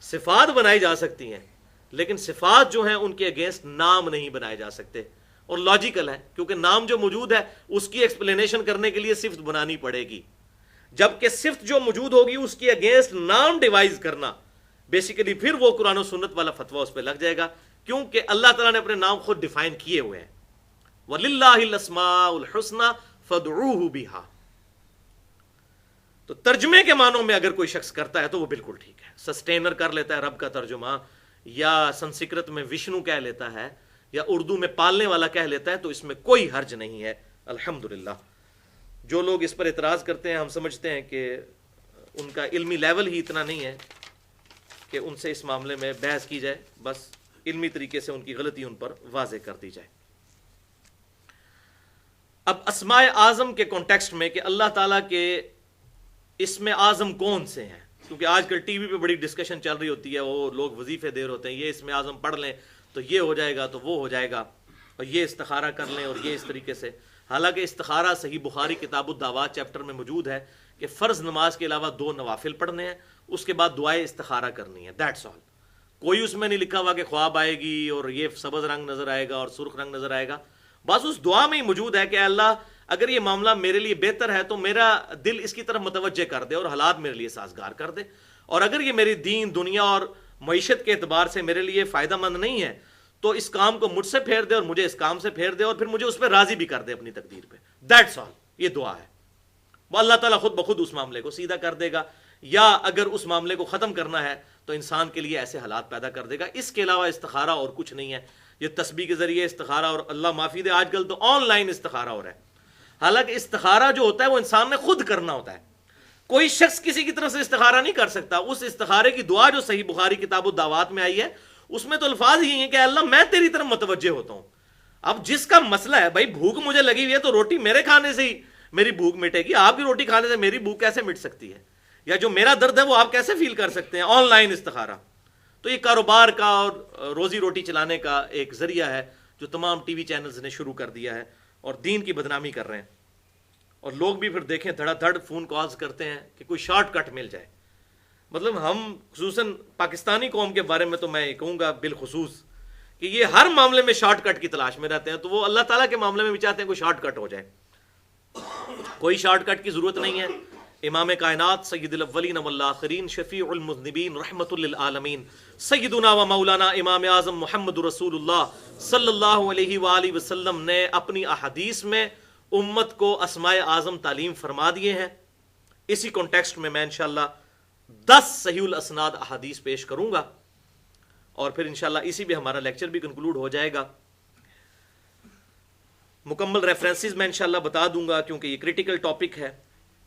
صفات بنائی جا سکتی ہیں لیکن صفات جو ہیں ان کے اگینسٹ نام نہیں بنائے جا سکتے. اور لاجیکل ہے کیونکہ نام جو موجود ہے اس کی ایکسپلینیشن کرنے کے لیے صفت بنانی پڑے گی، جبکہ صفت جو موجود ہوگی اس کی اگینسٹ نام ڈیوائز کرنا بیسیکلی پھر وہ قرآن و سنت والا فتویٰ اس پہ لگ جائے گا، کیونکہ اللہ تعالیٰ نے اپنے نام خود ڈیفائن کیے ہوئے ہیں. وَلِلَّهِ الْأَسْمَاءُ الْحُسْنَى فَادْعُوهُ بِهَا. تو ترجمے کے معنوں میں اگر کوئی شخص کرتا ہے تو وہ بالکل ٹھیک ہے. سسٹینر کر لیتا ہے رب کا ترجمہ، یا سنسکرت میں وشنو کہہ لیتا ہے، یا اردو میں پالنے والا کہہ لیتا ہے، تو اس میں کوئی حرج نہیں ہے الحمدللہ. جو لوگ اس پر اعتراض کرتے ہیں ہم سمجھتے ہیں کہ ان کا علمی لیول ہی اتنا نہیں ہے کہ ان سے اس معاملے میں بحث کی جائے، بس علمی طریقے سے ان کی غلطی ان پر واضح کر دی جائے. اب اسماء اعظم کے کانٹیکسٹ میں کہ اللہ تعالیٰ کے اسم اعظم کون سے ہیں، کیونکہ آج کل ٹی وی پہ بڑی ڈسکشن چل رہی ہوتی ہے، وہ لوگ وظیفے دے رہے ہوتے ہیں یہ اسم اعظم پڑھ لیں تو یہ ہو جائے گا تو وہ ہو جائے گا، اور یہ استخارہ کر لیں اور یہ اس طریقے سے. حالانکہ استخارہ صحیح بخاری کتاب الدعوات چیپٹر میں موجود ہے کہ فرض نماز کے علاوہ 2 نوافل پڑھنے ہیں، اس کے بعد دعائے استخارہ کرنی ہے، دیٹس آل۔ کوئی اس میں نہیں لکھا ہوا کہ خواب آئے گی اور یہ سبز رنگ نظر آئے گا اور سرخ رنگ نظر آئے گا، بس اس دعا میں ہی موجود ہے کہ اے اللہ اگر یہ معاملہ میرے لیے بہتر ہے تو میرا دل اس کی طرف متوجہ کر دے اور حالات میرے لیے سازگار کر دے، اور اگر یہ میری دین دنیا اور معیشت کے اعتبار سے میرے لیے فائدہ مند نہیں ہے تو اس کام کو مجھ سے پھیر دے اور مجھے اس کام سے پھیر دے اور پھر مجھے اس پہ راضی بھی کر دے اپنی تقدیر پہ، دیٹس آل۔ یہ دعا ہے، وہ اللہ تعالیٰ خود بخود اس معاملے کو سیدھا کر دے گا، یا اگر اس معاملے کو ختم کرنا ہے تو انسان کے لیے ایسے حالات پیدا کر دے گا۔ اس کے علاوہ استخارہ اور کچھ نہیں ہے، یہ تسبیح کے ذریعے استخارہ، اور اللہ معافی دے آج کل تو آن لائن استخارہ ہو رہا ہے، حالانکہ استخارہ جو ہوتا ہے وہ انسان نے خود کرنا ہوتا ہے، کوئی شخص کسی کی طرف سے استخارہ نہیں کر سکتا۔ اس استخارے کی دعا جو صحیح بخاری کتاب الدعوات میں آئی ہے اس میں تو الفاظ ہی ہیں کہ اللہ میں تیری طرف متوجہ ہوتا ہوں۔ اب جس کا مسئلہ ہے بھائی بھوک مجھے لگی ہوئی ہے تو روٹی میرے کھانے سے ہی میری بھوک مٹے گی، آپ کی روٹی کھانے سے میری بھوک کیسے مٹ سکتی ہے؟ یا جو میرا درد ہے وہ آپ کیسے فیل کر سکتے ہیں؟ آن لائن استخارہ تو یہ کاروبار کا اور روزی روٹی چلانے کا ایک ذریعہ ہے جو تمام ٹی وی چینلز نے شروع کر دیا ہے اور دین کی بدنامی کر رہے ہیں، اور لوگ بھی پھر دیکھیں دھڑا دھڑ فون کالز کرتے ہیں کہ کوئی شارٹ کٹ مل جائے۔ مطلب ہم خصوصاً پاکستانی قوم کے بارے میں تو میں یہ کہوں گا بالخصوص کہ یہ ہر معاملے میں شارٹ کٹ کی تلاش میں رہتے ہیں، تو وہ اللہ تعالیٰ کے معاملے میں بھی چاہتے ہیں کوئی شارٹ کٹ ہو جائے۔ کوئی شارٹ کٹ کی ضرورت نہیں ہے۔ امام کائنات سید الاولین والآخرین شفیع المذنبین رحمت للعالمین سیدنا و مولانا امام اعظم محمد رسول اللہ صلی اللہ علیہ وآلہ وسلم نے اپنی احادیث میں امت کو اسماء اعظم تعلیم فرما دیے ہیں۔ اسی کانٹیکسٹ میں انشاءاللہ 10 صحیح الاسناد احادیث پیش کروں گا، اور پھر انشاءاللہ اسی بھی ہمارا لیکچر بھی کنکلوڈ ہو جائے گا۔ مکمل ریفرنسز میں انشاءاللہ بتا دوں گا کیونکہ یہ کریٹیکل ٹاپک ہے،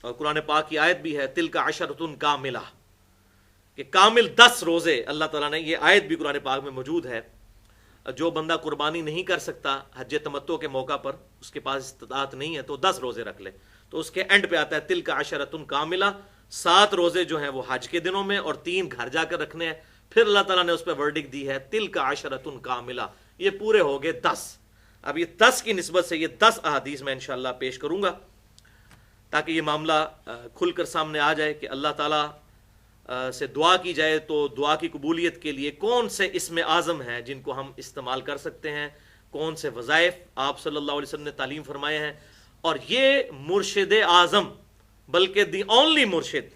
اور قرآن پاک کی آیت بھی ہے تلک عشرۃ کاملہ، کہ کامل 10 روزے اللہ تعالیٰ نے، یہ آیت بھی قرآن پاک میں موجود ہے۔ جو بندہ قربانی نہیں کر سکتا حج تمتع کے موقع پر، اس کے پاس استطاعت نہیں ہے تو 10 روزے رکھ لے، تو اس کے اینڈ پہ آتا ہے تلک عشرۃ کاملہ، 7 روزے جو ہیں وہ حج کے دنوں میں اور 3 گھر جا کر رکھنے ہیں۔ پھر اللہ تعالیٰ نے اس پہ ورڈک دی ہے تلک عشرۃ کاملہ، یہ پورے ہو گئے 10۔ اب یہ 10 کی نسبت سے یہ 10 احادیث میں انشاءاللہ پیش کروں گا تاکہ یہ معاملہ کھل کر سامنے آ جائے کہ اللہ تعالیٰ سے دعا کی جائے تو دعا کی قبولیت کے لیے کون سے اسم اعظم ہیں جن کو ہم استعمال کر سکتے ہیں، کون سے وظائف آپ صلی اللہ علیہ وسلم نے تعلیم فرمائے ہیں، اور یہ مرشد اعظم بلکہ دی اونلی مرشد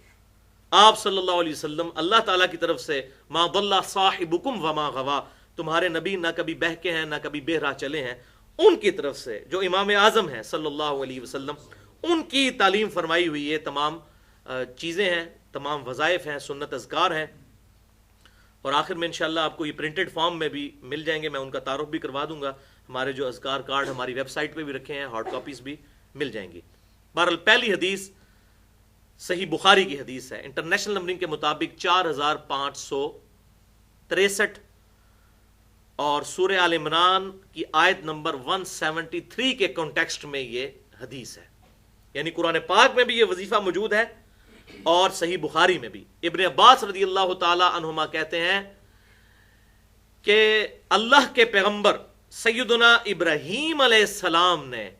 آپ صلی اللہ علیہ وسلم، اللہ تعالیٰ کی طرف سے ما ضل صاحبکم وما غوا، تمہارے نبی نہ کبھی بہکے ہیں نہ کبھی بے راہ چلے ہیں، ان کی طرف سے جو امام اعظم ہیں صلی اللہ علیہ وسلم، ان کی تعلیم فرمائی ہوئی یہ تمام چیزیں ہیں، تمام وظائف ہیں، سنت اذکار ہیں، اور آخر میں انشاءاللہ آپ کو یہ پرنٹڈ فارم میں بھی مل جائیں گے، میں ان کا تعارف بھی کروا دوں گا۔ ہمارے جو اذکار کارڈ ہماری ویب سائٹ پہ بھی رکھے ہیں، ہارڈ کاپیز بھی مل جائیں گی۔ بہرحال پہلی حدیث صحیح بخاری کی حدیث ہے، انٹرنیشنل نمبرنگ کے مطابق 4563، اور سورہ آل عمران کی آیت نمبر 173 کے کانٹیکسٹ میں یہ حدیث ہے، یعنی قرآن پاک میں بھی یہ وظیفہ موجود ہے اور صحیح بخاری میں بھی۔ ابن عباس رضی اللہ تعالی عنہما کہتے ہیں کہ اللہ کے پیغمبر سیدنا ابراہیم علیہ السلام نے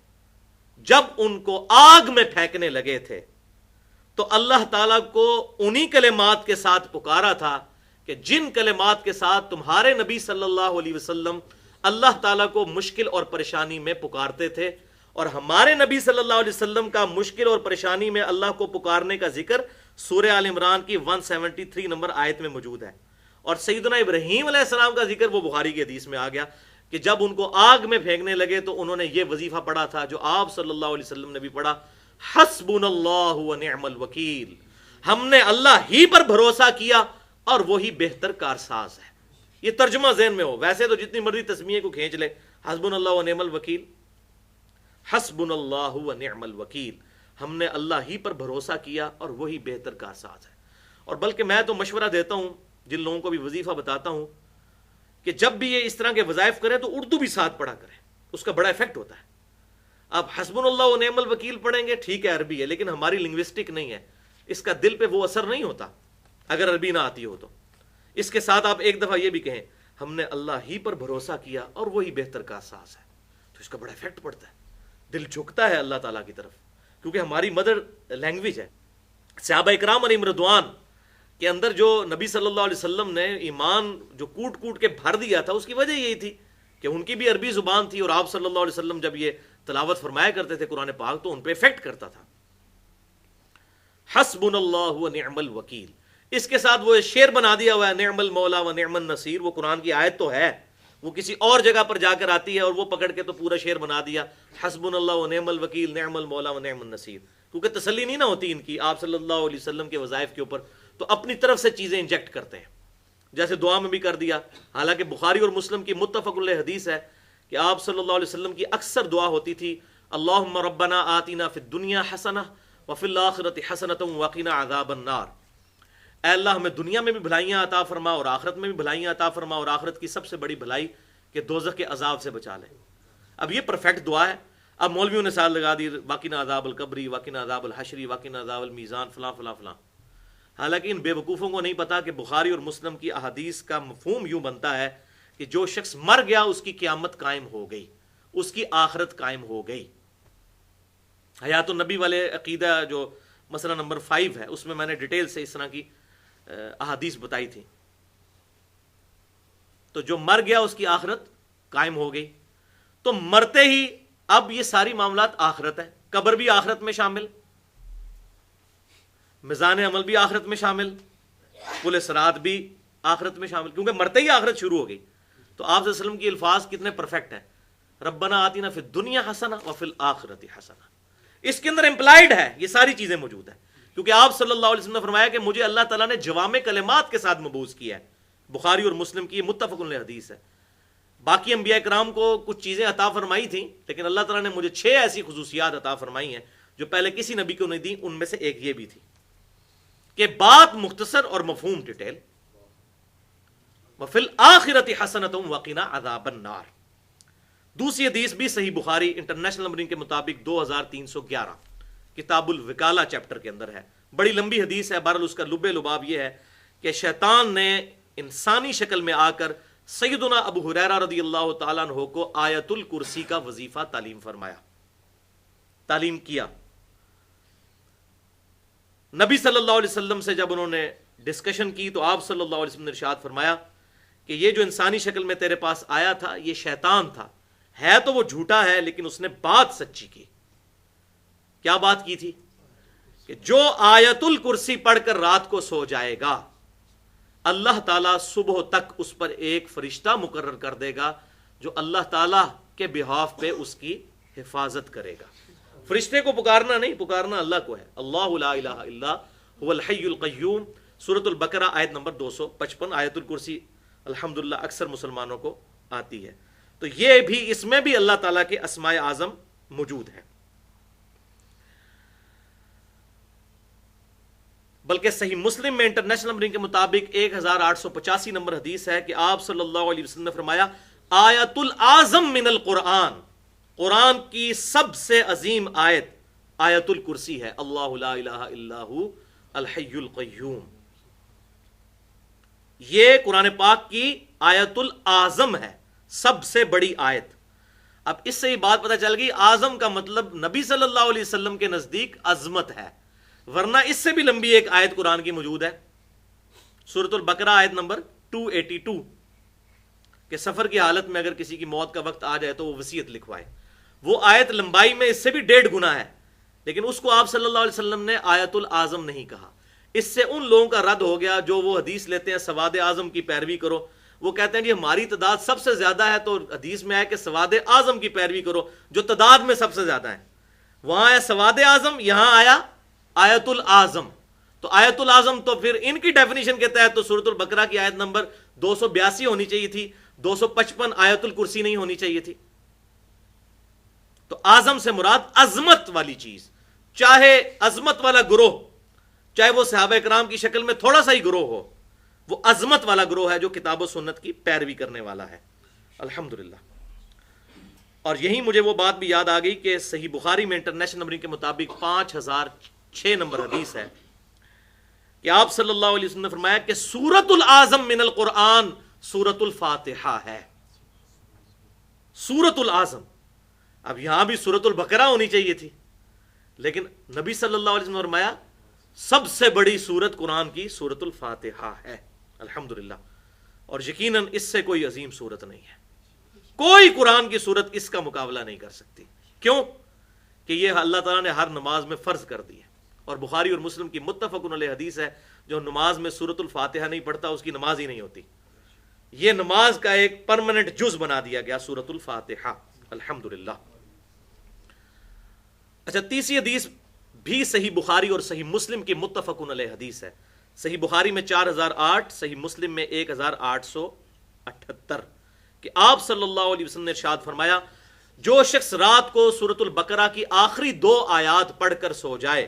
جب ان کو آگ میں پھینکنے لگے تھے تو اللہ تعالیٰ کو انہی کلمات کے ساتھ پکارا تھا کہ جن کلمات کے ساتھ تمہارے نبی صلی اللہ علیہ وسلم اللہ تعالیٰ کو مشکل اور پریشانی میں پکارتے تھے، اور ہمارے نبی صلی اللہ علیہ وسلم کا مشکل اور پریشانی میں اللہ کو پکارنے کا ذکر سورہ آل عمران کی 173 نمبر آیت میں موجود ہے، اور سیدنا ابراہیم علیہ السلام کا ذکر وہ بخاری کی حدیث میں آ گیا کہ جب ان کو آگ میں پھینکنے لگے تو انہوں نے یہ وظیفہ پڑھا تھا جو آپ صلی اللہ علیہ وسلم نے بھی پڑھا، حسبنا اللہ ونعم الوکیل، ہم نے اللہ ہی پر بھروسہ کیا اور وہی بہتر کارساز ہے۔ یہ ترجمہ ذہن میں ہو، ویسے تو جتنی مرضی تسمیہ کو کھینچ لے، حسبنا اللہ ونعم الوکیل، حسبنا اللہ ونعم الوکیل، ہم نے اللہ ہی پر بھروسہ کیا اور وہی بہتر کارساز ہے۔ اور بلکہ میں تو مشورہ دیتا ہوں جن لوگوں کو بھی وظیفہ بتاتا ہوں کہ جب بھی یہ اس طرح کے وظائف کریں تو اردو بھی ساتھ پڑھا کریں، اس کا بڑا ایفیکٹ ہوتا ہے۔ آپ حسبنا اللہ ونعم الوکیل پڑھیں گے، ٹھیک ہے عربی ہے لیکن ہماری لنگوسٹک نہیں ہے، اس کا دل پہ وہ اثر نہیں ہوتا اگر عربی نہ آتی ہو تو۔ اس کے ساتھ آپ ایک دفعہ یہ بھی کہیں ہم نے اللہ ہی پر بھروسہ کیا اور وہی بہتر کارساز ہے، تو اس کا بڑا ایفیکٹ پڑتا ہے، دل جھکتا ہے اللہ تعالیٰ کی طرف، کیونکہ ہماری مدر لینگویج ہے۔ صحابہ اکرام علیہم رضوان کے اندر جو نبی صلی اللہ علیہ وسلم نے ایمان جو کوٹ کوٹ کے بھر دیا تھا، اس کی وجہ یہی تھی کہ ان کی بھی عربی زبان تھی، اور آپ صلی اللہ علیہ وسلم جب یہ تلاوت فرمایا کرتے تھے قرآن پاک تو ان پہ افیکٹ کرتا تھا. حسبنا اللہ و نعم الوکیل، اس کے ساتھ وہ شعر بنا دیا ہوا ہے، نعم المولا و نعم النصیر. وہ قرآن کی آیت تو ہے، وہ کسی اور جگہ پر جا کر آتی ہے اور وہ پکڑ کے تو پورا شعر بنا دیا، حسبنا اللہ و نعم الوکیل نعم المولا و نعم النصیر. کیونکہ تسلی نہیں نہ ہوتی ان کی آپ صلی اللہ علیہ وسلم کے وظائف کے اوپر، تو اپنی طرف سے چیزیں انجیکٹ کرتے ہیں، جیسے دعا میں بھی کر دیا. حالانکہ بخاری اور مسلم کی متفق علیہ حدیث ہے کہ آپ صلی اللہ علیہ وسلم کی اکثر دعا ہوتی تھی، اللہم ربنا آتنا فی الدنیا حسنہ وفی الآخرۃ حسنۃ وقنا عذاب النار. اے اللہ ہمیں دنیا میں بھی بھلائیاں عطا فرما اور آخرت میں بھی بھلائیاں عطا فرما، اور آخرت کی سب سے بڑی بھلائی کہ دوزخ کے عذاب سے بچا لے. اب یہ پرفیکٹ دعا ہے. اب مولویوں نے سال لگا دی واقعنا عذاب القبری، واقعنا عذاب الحشری، واقعنا عذاب المیزان، فلاں فلاں فلاں. حالانکہ ان بے وقوفوں کو نہیں پتا کہ بخاری اور مسلم کی احادیث کا مفہوم یوں بنتا ہے کہ جو شخص مر گیا اس کی قیامت قائم ہو گئی، اس کی آخرت قائم ہو گئی. حیات النبی والے عقیدہ جو مسئلہ نمبر 5 ہے، اس میں میں نے ڈیٹیل سے اس طرح کی احادیث بتائی تھی. تو جو مر گیا اس کی آخرت قائم ہو گئی. تو مرتے ہی اب یہ ساری معاملات آخرت ہے، قبر بھی آخرت میں شامل، میزان عمل بھی آخرت میں شامل، پل صراط بھی آخرت میں شامل، کیونکہ مرتے ہی آخرت شروع ہو گئی. تو آپ صلی اللہ علیہ وسلم کی الفاظ کتنے پرفیکٹ ہیں، ربنا آتنا فی الدنیا حسنہ وفی الآخرۃ حسنہ. اس کے اندر امپلائڈ ہے، یہ ساری چیزیں موجود ہیں، کیونکہ آپ صلی اللہ علیہ وسلم نے فرمایا کہ مجھے اللہ تعالیٰ نے جوامع کلمات کے ساتھ مبعوث کیا ہے. بخاری اور مسلم کی متفق علیہ حدیث ہے. باقی انبیاء کرام کو کچھ چیزیں عطا فرمائی تھیں، لیکن اللہ تعالیٰ نے مجھے 6 ایسی خصوصیات عطا فرمائی ہیں جو پہلے کسی نبی کو نہیں دی. ان میں سے ایک یہ بھی تھی کہ بات مختصر اور مفہوم ڈیٹیل. وفی الآخرۃ حسنۃ وقنا عذاب النار. دوسری حدیث بھی صحیح بخاری انٹرنیشنل نمبرنگ کے مطابق 2311 کتاب الوکالہ چیپٹر کے اندر ہے. بڑی لمبی حدیث ہے، بہرحال اس کا لب لباب یہ ہے کہ شیطان نے انسانی شکل میں آ کر سیدنا ابو ہریرہ رضی اللہ تعالیٰ عنہ کو آیت الکرسی کا وظیفہ تعلیم فرمایا، تعلیم کیا. نبی صلی اللہ علیہ وسلم سے جب انہوں نے ڈسکشن کی تو آپ صلی اللہ علیہ وسلم نے ارشاد فرمایا کہ یہ جو انسانی شکل میں تیرے پاس آیا تھا یہ شیطان تھا، ہے تو وہ جھوٹا ہے لیکن اس نے بات سچی کی. کیا بات کی تھی؟ کہ جو آیت الکرسی پڑھ کر رات کو سو جائے گا اللہ تعالیٰ صبح تک اس پر ایک فرشتہ مقرر کر دے گا جو اللہ تعالیٰ کے بہاف پہ اس کی حفاظت کرے گا. فرشتے کو پکارنا نہیں، پکارنا اللہ کو ہے. اللہ لا الہ الا هو الحی القیوم، سورۃ البقرہ آیت نمبر 255. آیت الکرسی الحمدللہ اکثر مسلمانوں کو آتی ہے. تو یہ بھی، اس میں بھی اللہ تعالیٰ کے اسماء اعظم موجود ہیں. بلکہ صحیح مسلم میں انٹرنیشنل نمبرنگ کے مطابق 1885 نمبر حدیث ہے کہ آپ صلی اللہ علیہ وسلم نے فرمایا آیت العظم من القرآن، قرآن کی سب سے عظیم آیت آیت الکرسی ہے. اللہ لا الہ الا هو الحی القیوم، یہ قرآن پاک کی آیت العظم ہے، سب سے بڑی آیت. اب اس سے یہ بات پتہ چل گئی اعظم کا مطلب نبی صلی اللہ علیہ وسلم کے نزدیک عظمت ہے، ورنہ اس سے بھی لمبی ایک آیت قرآن کی موجود ہے سورۃ البقرہ آیت نمبر 282 کہ سفر کی حالت میں اگر کسی کی موت کا وقت آ جائے تو وہ وصیت لکھوائے. وہ آیت لمبائی میں اس سے بھی 1.5 گنا ہے، لیکن اس کو آپ صلی اللہ علیہ وسلم نے آیت العظم نہیں کہا. اس سے ان لوگوں کا رد ہو گیا جو وہ حدیث لیتے ہیں سواد اعظم کی پیروی کرو. وہ کہتے ہیں جی ہماری تعداد سب سے زیادہ ہے تو حدیث میں ہے کہ سواد اعظم کی پیروی کرو جو تعداد میں سب سے زیادہ ہے. وہاں آیا سواد اعظم، یہاں آیا آیت العظم. تو آیت العظم تو پھر ان کی ڈیفینیشن کے تحت تو سورۃ البقرہ کی آیت نمبر 282 ہونی چاہیے تھی، 255 آیت الکرسی نہیں ہونی چاہیے تھی. تو اعظم سے مراد عظمت والی چیز، چاہے عظمت والا گروہ، چاہے وہ صحابہ کرام کی شکل میں تھوڑا سا ہی گروہ ہو، وہ عظمت والا گروہ ہے جو کتاب و سنت کی پیروی کرنے والا ہے. الحمدللہ. اور یہی مجھے وہ بات بھی یاد آ گئی کہ صحیح بخاری میں انٹرنیشنل نمبرنگ کے مطابق 5006 نمبر حدیث ہے کہ آپ صلی اللہ علیہ وسلم نے فرمایا کہ سورۃ العظم من القرآن سورۃ الفاتحہ ہے. سورۃ العظم. اب یہاں بھی سورۃ البقرہ ہونی چاہیے تھی، لیکن نبی صلی اللہ علیہ وسلم نے فرمایا سب سے بڑی سورت قرآن کی سورت الفاتحہ ہے الحمدللہ، اور یقیناً اس سے کوئی عظیم سورت نہیں ہے، کوئی قرآن کی سورت اس کا مقابلہ نہیں کر سکتی۔ کیوں کہ یہ اللہ تعالیٰ نے ہر نماز میں فرض کر دی ہے، اور بخاری اور مسلم کی متفق علیہ حدیث ہے، جو نماز میں سورت الفاتحہ نہیں پڑھتا اس کی نماز ہی نہیں ہوتی۔ یہ نماز کا ایک پرماننٹ جز بنا دیا گیا سورت الفاتحہ الحمدللہ۔ اچھا، تیسری حدیث بھی صحیح بخاری اور صحیح مسلم کی متفق علیہ حدیث ہے، صحیح بخاری میں 4008، صحیح مسلم میں 1878، کہ آپ صلی اللہ علیہ وسلم نے ارشاد فرمایا، جو شخص رات کو سورۃ البقرہ کی آخری 2 آیات پڑھ کر سو جائے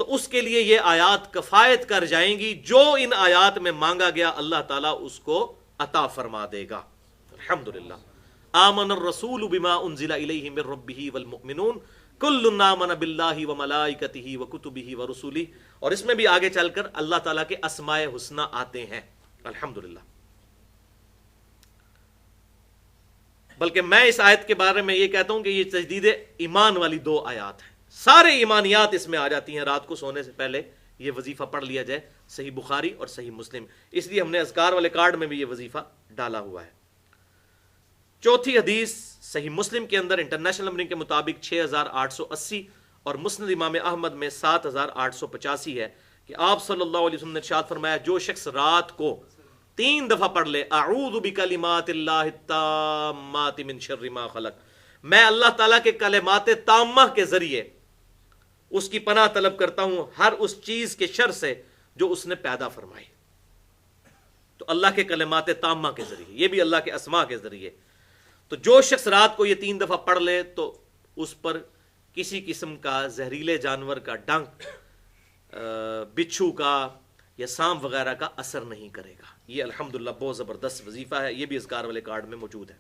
تو اس کے لیے یہ آیات کفایت کر جائیں گی، جو ان آیات میں مانگا گیا اللہ تعالیٰ اس کو عطا فرما دے گا الحمدللہ۔ آمن الرسول بما انزل الیہ من ربہ والمؤمنون کل آمن باللہ وملائکتہ وکتبہ ورسلہ، اور اس میں بھی آگے چل کر اللہ تعالیٰ کے اسماء حسنی آتے ہیں الحمدللہ۔ بلکہ میں اس آیت کے بارے میں یہ کہتا ہوں کہ یہ تجدید ایمان والی 2 آیات ہیں، سارے ایمانیات اس میں آ جاتی ہیں۔ رات کو سونے سے پہلے یہ وظیفہ پڑھ لیا جائے، صحیح بخاری اور صحیح مسلم، اس لیے ہم نے اذکار والے کارڈ میں بھی یہ وظیفہ ڈالا ہوا ہے۔ چوتھی حدیث صحیح مسلم کے اندر انٹرنیشنل نمبرنگ کے مطابق 6880 اور مسند امام احمد میں 7885 ہے کہ آپ صلی اللہ علیہ وسلم نے ارشاد فرمایا، جو شخص رات کو 3 دفعہ پڑھ لے، اعوذ بکلمات اللہ التامات من شر ما خلق، میں اللہ تعالیٰ کے کلمات تامہ کے ذریعے اس کی پناہ طلب کرتا ہوں ہر اس چیز کے شر سے جو اس نے پیدا فرمائی۔ تو اللہ کے کلمات تامہ کے ذریعے، یہ بھی اللہ کے اسماء کے ذریعے۔ تو جو شخص رات کو یہ 3 دفعہ پڑھ لے تو اس پر کسی قسم کا زہریلے جانور کا ڈنک، بچھو کا یا سانپ وغیرہ کا اثر نہیں کرے گا۔ یہ الحمدللہ بہت زبردست وظیفہ ہے، یہ بھی اذکار والے کارڈ میں موجود ہے۔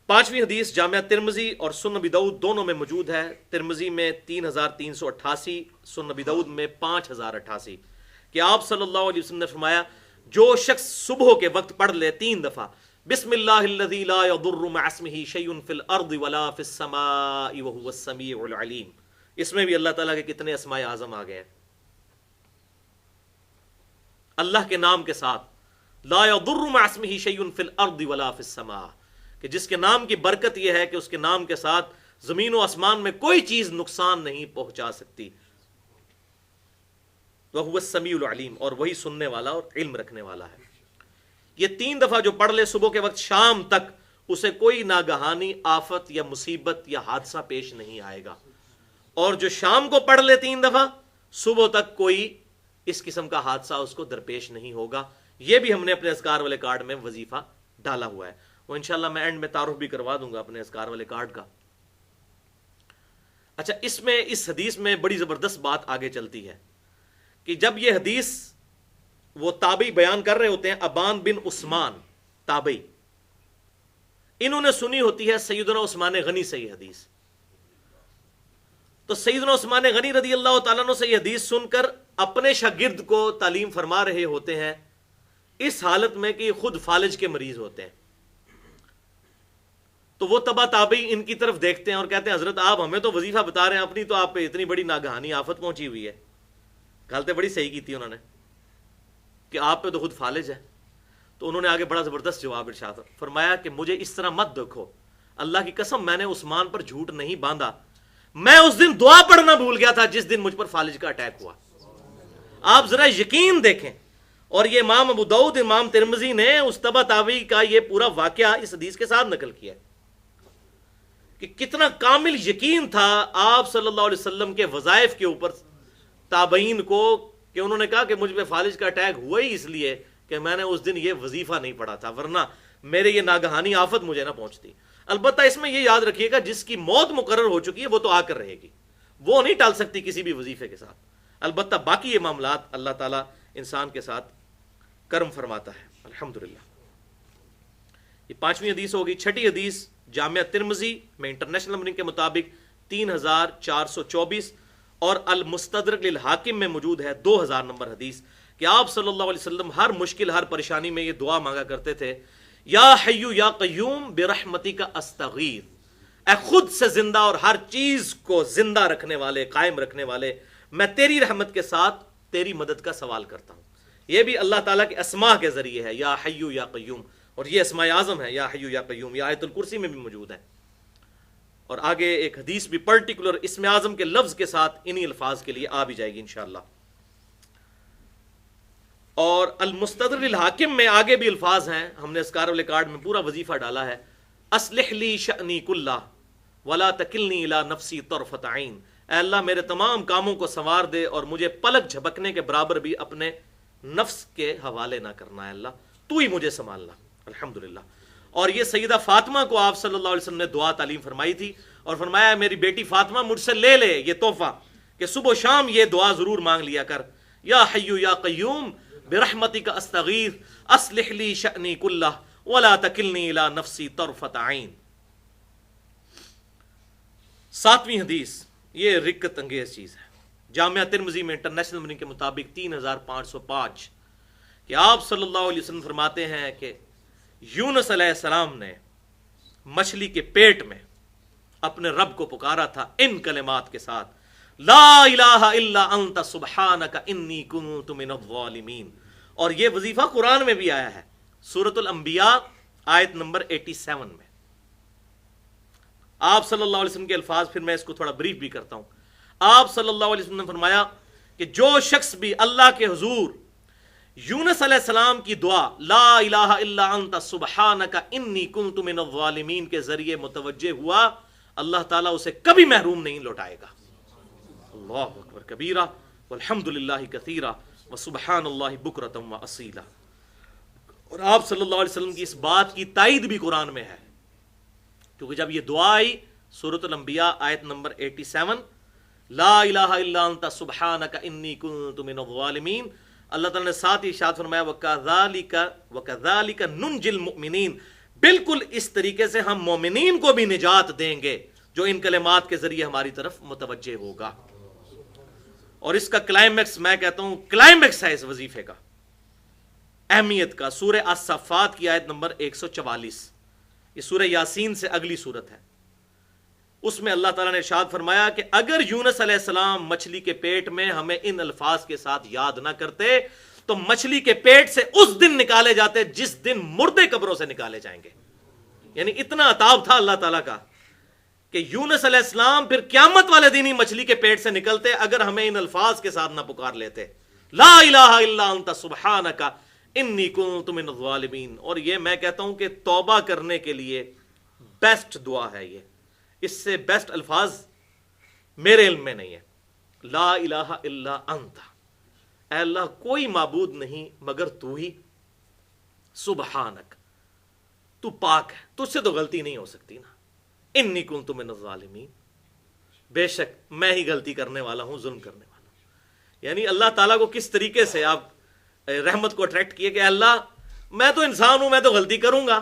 5ویں حدیث جامعہ ترمذی اور سنن ابی داؤد دونوں میں موجود ہے، ترمذی میں 3388، سنن ابی داؤد میں 5088، کہ آپ صلی اللہ علیہ وسلم نے فرمایا، جو شخص صبح کے وقت پڑھ لے 3 دفعہ بسم اللہ الذی لا یضر مع اسمہ شیء فی الارض ولا فی السماء وهو السمیع العلیم، اس میں بھی اللہ تعالیٰ کے کتنے اسماء اعظم آ گئے ہیں۔ اللہ کے نام کے ساتھ لا یضر مع اسمہ شیء فی الارض ولا فی السماء، کہ جس کے نام کی برکت یہ ہے کہ اس کے نام کے ساتھ زمین و آسمان میں کوئی چیز نقصان نہیں پہنچا سکتی، وَهُوَ السَّمِيعُ الْعَلِيمُ، اور وہی سننے والا اور علم رکھنے والا ہے۔ یہ 3 دفعہ جو پڑھ لے صبح کے وقت شام تک، اسے کوئی ناگہانی آفت یا مصیبت یا حادثہ پیش نہیں آئے گا، اور جو شام کو پڑھ لے 3 دفعہ صبح تک کوئی اس قسم کا حادثہ اس کو درپیش نہیں ہوگا۔ یہ بھی ہم نے اپنے اذکار والے کارڈ میں وظیفہ ڈالا ہوا ہے، وہ انشاءاللہ میں اینڈ میں تعارف بھی کروا دوں گا اپنے اذکار والے کارڈ کا۔ اچھا، اس حدیث میں بڑی زبردست بات آگے چلتی ہے کہ جب یہ حدیث وہ تابعی بیان کر رہے ہوتے ہیں، ابان بن عثمان تابعی، انہوں نے سنی ہوتی ہے سیدنا عثمان غنی سے یہ حدیث، تو سیدنا عثمان غنی رضی اللہ تعالیٰ عنہ سے یہ حدیث سن کر اپنے شاگرد کو تعلیم فرما رہے ہوتے ہیں، اس حالت میں کہ یہ خود فالج کے مریض ہوتے ہیں۔ تو وہ تبع تابعی ان کی طرف دیکھتے ہیں اور کہتے ہیں، حضرت آپ ہمیں تو وظیفہ بتا رہے ہیں، اپنی تو آپ پہ اتنی بڑی ناگہانی آفت پہنچی ہوئی ہے۔ غلطی بڑی صحیح کی تھی انہوں نے کہ آپ پہ تو خود فالج ہے۔ تو انہوں نے آگے بڑا زبردست جواب ارشاد فرمایا کہ مجھے اس طرح مت دیکھو، اللہ کی قسم میں نے عثمان پر جھوٹ نہیں باندھا، میں اس دن دعا پڑھنا بھول گیا تھا جس دن مجھ پر فالج کا اٹیک ہوا۔ آپ ذرا یقین دیکھیں، اور یہ امام ابو داؤد، امام ترمذی نے اس تبع تابعی کا یہ پورا واقعہ اس حدیث کے ساتھ نقل کیا ہے کہ کتنا کامل یقین تھا آپ صلی اللہ علیہ وسلم کے وظائف کے اوپر تابعین کو، کہ انہوں نے کہا کہ مجھ پہ فالج کا اٹیک ہوا ہی اس لیے کہ میں نے اس دن یہ وظیفہ نہیں پڑھا تھا، ورنہ میرے یہ ناگہانی آفت مجھے نہ پہنچتی۔ البتہ اس میں یہ یاد رکھیے گا، جس کی موت مقرر ہو چکی ہے وہ تو آ کر رہے گی، وہ نہیں ٹال سکتی کسی بھی وظیفے کے ساتھ۔ البتہ باقی یہ معاملات اللہ تعالیٰ انسان کے ساتھ کرم فرماتا ہے الحمدللہ۔ یہ 5ویں حدیث ہوگی۔ 6ٹھی حدیث جامعہ ترمذی میں انٹرنیشنل نمبرنگ کے مطابق 3424 اور المستدرک للحاکم میں موجود ہے 2000 نمبر حدیث، کہ آپ صلی اللہ علیہ وسلم ہر مشکل، ہر پریشانی میں یہ دعا مانگا کرتے تھے، یا حی یا قیوم برحمتک استغیث، اے خود سے زندہ اور ہر چیز کو زندہ رکھنے والے، قائم رکھنے والے، میں تیری رحمت کے ساتھ تیری مدد کا سوال کرتا ہوں. یہ بھی اللہ تعالیٰ کے اسماء کے ذریعے ہے، یا حیو یا قیوم، اور یہ اسماء اعظم ہے، یا حیو یا قیوم. یہ آیت الکرسی میں بھی موجود ہے. اور آگے ایک حدیث بھی پرٹیکولر اسم اعظم کے لفظ کے ساتھ انہی الفاظ کے لیے آ بھی جائے گی انشاءاللہ. اور المستدرک للحاکم میں آگے بھی الفاظ ہیں، ہم نے اسکار والے کارڈ میں پورا وظیفہ ڈالا ہے. اصلح لی شأنی کلہ ولا تکلنی الی نفسی طرفۃ عین. اے اللہ میرے تمام کاموں کو سنوار دے اور مجھے پلک جھپکنے کے برابر بھی اپنے نفس کے حوالے نہ کرنا. ہے اللہ تو ہی مجھے سنبھالنا. الحمدللہ. اور یہ سیدہ فاطمہ کو آپ صلی اللہ علیہ وسلم نے دعا تعلیم فرمائی تھی اور فرمایا میری بیٹی فاطمہ مجھ سے لے لے یہ تحفہ کہ صبح و شام یہ دعا ضرور مانگ لیا کر. یا حیو یا قیوم برحمتک استغیث اصلح لی شأنی کلہ ولا تکلنی الی نفسی طرفۃ عین. 7ویں حدیث یہ رکت انگیز چیز ہے. جامعہ ترمذی میں انٹرنیشنل نمبر کے مطابق 3505 کہ آپ صلی اللہ علیہ وسلم فرماتے ہیں کہ یونس علیہ السلام نے مچھلی کے پیٹ میں اپنے رب کو پکارا تھا ان کلمات کے ساتھ، لا الہ الا انت سبحانک انی کنت من الظالمین. اور یہ وظیفہ قرآن میں بھی آیا ہے، سورۃ الانبیاء آیت نمبر 87 میں. آپ صلی اللہ علیہ وسلم کے الفاظ، پھر میں اس کو تھوڑا بریف بھی کرتا ہوں. آپ صلی اللہ علیہ وسلم نے فرمایا کہ جو شخص بھی اللہ کے حضور یونس علیہ السلام کی دعا لا الہ الا انت سبحانک انی کنت من الظالمین کے ذریعے متوجہ ہوا، اللہ تعالیٰ اسے کبھی محروم نہیں لوٹائے گا. اللہ اکبر کبیرہ والحمد للہ کثیرہ وسبحان اللہ بکرۃ واصیلا. اور آپ صلی اللہ علیہ وسلم کی اس بات کی تائید بھی قرآن میں ہے، کیونکہ جب یہ دعا آئی سورۃ الانبیاء آیت نمبر 87 لا الہ الا انت سبحانک انی کنت من الظالمین، اللہ تعالیٰ نے ساتھ ہی ارشاد فرمایا وَكَذَلِكَ نُنْجِي الْمُؤْمِنِينَ، بالکل اس طریقے سے ہم مومنین کو بھی نجات دیں گے جو ان کلمات کے ذریعے ہماری طرف متوجہ ہوگا. اور اس کا کلائمیکس میں کہتا ہوں کلائمیکس ہے اس وظیفے کا، اہمیت کا، سورہ الصفات کی آیت نمبر 144. یہ سورہ یاسین سے اگلی سورت ہے. اس میں اللہ تعالیٰ نے ارشاد فرمایا کہ اگر یونس علیہ السلام مچھلی کے پیٹ میں ہمیں ان الفاظ کے ساتھ یاد نہ کرتے تو مچھلی کے پیٹ سے اس دن نکالے جاتے جس دن مردے قبروں سے نکالے جائیں گے. یعنی اتنا عطاب تھا اللہ تعالیٰ کا کہ یونس علیہ السلام پھر قیامت والے دن ہی مچھلی کے پیٹ سے نکلتے اگر ہمیں ان الفاظ کے ساتھ نہ پکار لیتے، لا الہ الا انت سبحانک انی کنت من الظالمین. اور یہ میں کہتا ہوں کہ توبہ کرنے کے لیے بیسٹ دعا ہے یہ، اس سے بیسٹ الفاظ میرے علم میں نہیں ہے. لا الہ الا انت، اے اللہ کوئی معبود نہیں مگر تو ہی، سبحانک تو پاک ہے، تجھ سے تو غلطی نہیں ہو سکتی نا، انی کنت من الظالمین، بے شک میں ہی غلطی کرنے والا ہوں، ظلم کرنے والا ہوں. یعنی اللہ تعالیٰ کو کس طریقے سے آپ رحمت کو اٹریکٹ کیے کہ اللہ میں تو انسان ہوں، میں تو غلطی کروں گا،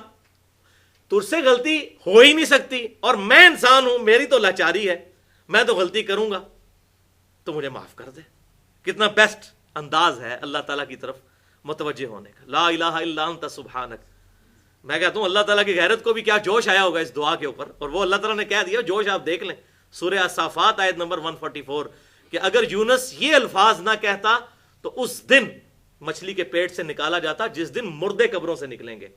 تجھ سے غلطی ہو ہی نہیں سکتی، اور میں انسان ہوں، میری تو لاچاری ہے، میں تو غلطی کروں گا تو مجھے معاف کر دے. کتنا بیسٹ انداز ہے اللہ تعالیٰ کی طرف متوجہ ہونے کا. لا الہ الا انت سبحانک. میں کہتا ہوں اللہ تعالیٰ کی غیرت کو بھی کیا جوش آیا ہوگا اس دعا کے اوپر، اور وہ اللہ تعالیٰ نے کہہ دیا، جوش آپ دیکھ لیں سورہ الصافات آیت نمبر 144 کہ اگر یونس یہ الفاظ نہ کہتا تو اس دن مچھلی کے پیٹ سے نکالا جاتا جس دن مردے قبروں سے نکلیں گے.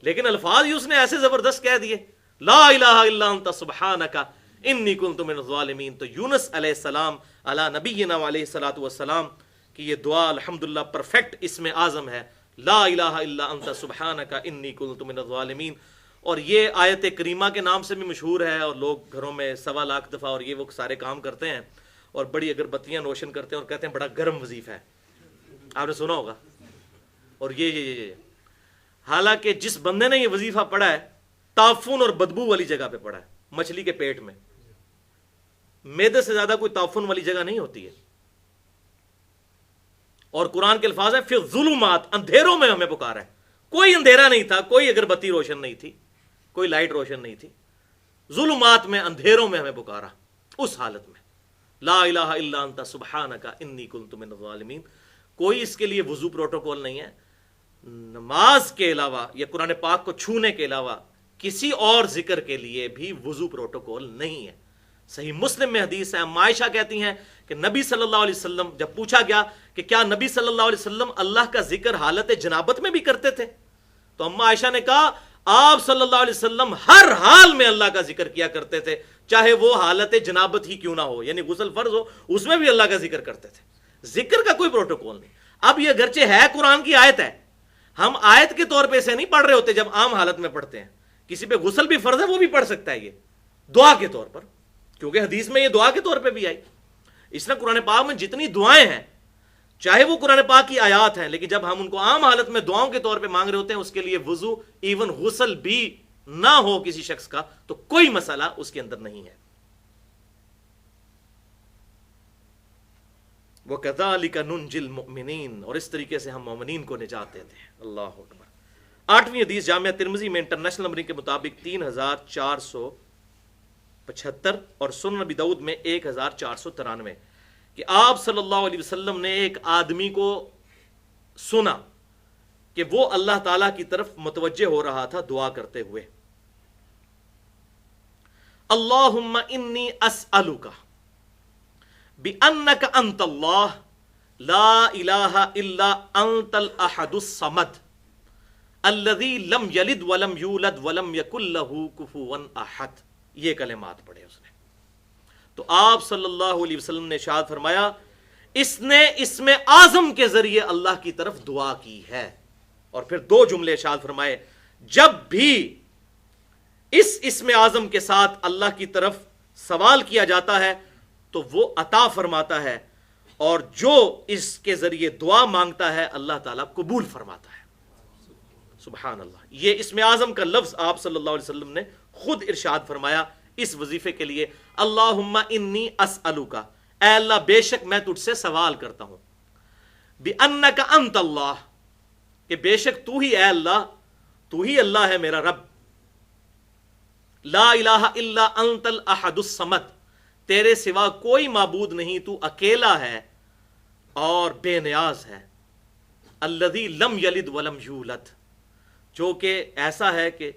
لیکن الفاظ ہی اس نے ایسے زبردست کہہ دیے، لا الہ الا انت سبحانک انی کنت من الظالمین. تو یونس علیہ السلام علی نبینا علیہ الصلوۃ والسلام کی یہ دعا الحمدللہ پرفیکٹ اسم اعظم ہے، لا الہ الا انت سبحانک انی کنت من الظالمین. اور یہ آیت کریمہ کے نام سے بھی مشہور ہے، اور لوگ گھروں میں 1.25 لاکھ دفعہ اور یہ وہ سارے کام کرتے ہیں، اور بڑی اگربتیاں روشن کرتے ہیں اور کہتے ہیں بڑا گرم وظیفہ ہے، آپ نے سنا ہوگا. اور یہ حالانکہ جس بندے نے یہ وظیفہ پڑھا ہے تعفن اور بدبو والی جگہ پہ پڑھا ہے، مچھلی کے پیٹ میں، معدے سے زیادہ کوئی تعفن والی جگہ نہیں ہوتی ہے. اور قرآن کے الفاظ ہیں فی الظلمات، اندھیروں میں ہمیں پکارا ہے، کوئی اندھیرا نہیں تھا، کوئی اگربتی روشن نہیں تھی، کوئی لائٹ روشن نہیں تھی، ظلمات میں اندھیروں میں ہمیں پکارا، اس حالت میں لا الہ الا انت سبحانک انی کنت من الظالمین. کوئی اس کے لیے وضو پروٹوکول نہیں ہے، نماز کے علاوہ یا قرآن پاک کو چھونے کے علاوہ کسی اور ذکر کے لیے بھی وضو پروٹوکول نہیں ہے۔ صحیح مسلم میں حدیث ہے، عائشہ کہتی ہیں کہ نبی صلی اللہ علیہ وسلم، جب پوچھا گیا کہ کیا نبی صلی اللہ علیہ وسلم اللہ کا ذکر حالت جنابت میں بھی کرتے تھے، تو اما عائشہ نے کہا آپ صلی اللہ علیہ وسلم ہر حال میں اللہ کا ذکر کیا کرتے تھے، چاہے وہ حالت جنابت ہی کیوں نہ ہو، یعنی غسل فرض ہو اس میں بھی اللہ کا ذکر کرتے تھے۔ ذکر کا کوئی پروٹوکول نہیں۔ اب یہ گرچہ ہے قرآن کی آیت ہے، ہم آیت کے طور پہ اسے نہیں پڑھ رہے ہوتے، جب عام حالت میں پڑھتے ہیں کسی پہ غسل بھی فرض ہے وہ بھی پڑھ سکتا ہے، یہ دعا کے طور پر، کیونکہ حدیث میں یہ دعا کے طور پہ بھی آئی۔ اس نے قرآن پاک میں جتنی دعائیں ہیں، چاہے وہ قرآن پاک کی آیات ہیں، لیکن جب ہم ان کو عام حالت میں دعاؤں کے طور پہ مانگ رہے ہوتے ہیں، اس کے لیے وضو ایون غسل بھی نہ ہو کسی شخص کا تو کوئی مسئلہ اس کے اندر نہیں ہے۔ وَكَذَلِكَ نُنْجِي الْمُؤْمِنِينَ، اور اس طریقے سے ہم مومنین کو نجات دیتے ہیں۔ اللہ اکبر۔ 8ویں حدیث جامعہ ترمذی میں انٹرنیشنل نمبرنگ کے مطابق 3475 اور سنن نبی داؤد میں 1493 کہ آپ صلی اللہ علیہ وسلم نے ایک آدمی کو سنا کہ وہ اللہ تعالیٰ کی طرف متوجہ ہو رہا تھا دعا کرتے ہوئے، اللہم انی اسألک بِأَنَّكَ أَنْتَ اللَّهُ لَا إِلَٰهَ إِلَّا أَنْتَ الْأَحَدُ الصَّمَدُ الَّذِي لَمْ يَلِدْ وَلَمْ يُولَدْ وَلَمْ يَكُنْ لَهُ كُفُوًا أَحَدٌ۔ یہ کلمات پڑھے اس نے، تو آپ صلی اللہ علیہ وسلم نے ارشاد فرمایا اس نے اسم اعظم کے ذریعے اللہ کی طرف دعا کی ہے، اور پھر 2 جملے ارشاد فرمائے، جب بھی اس اسم اعظم کے ساتھ اللہ کی طرف سوال کیا جاتا ہے تو وہ عطا فرماتا ہے، اور جو اس کے ذریعے دعا مانگتا ہے اللہ تعالیٰ قبول فرماتا ہے۔ سبحان اللہ۔ یہ اسم اعظم کا لفظ آپ صلی اللہ علیہ وسلم نے خود ارشاد فرمایا اس وظیفے کے لیے، اللہم انی اسألک، اے اللہ بے شک میں تجھ سے سوال کرتا ہوں، بِأَنَّكَ أَنْتَ اللَّهُ، کہ بے شک تو ہی اے اللہ، تو ہی اللہ ہے میرا رب، لا الہ الا انت الاحد الصمد، تیرے سوا کوئی معبود نہیں، تو اکیلا ہے اور بے نیاز ہے، الذی لم یلد ولم یولد، جو کہ ایسا ہے کہ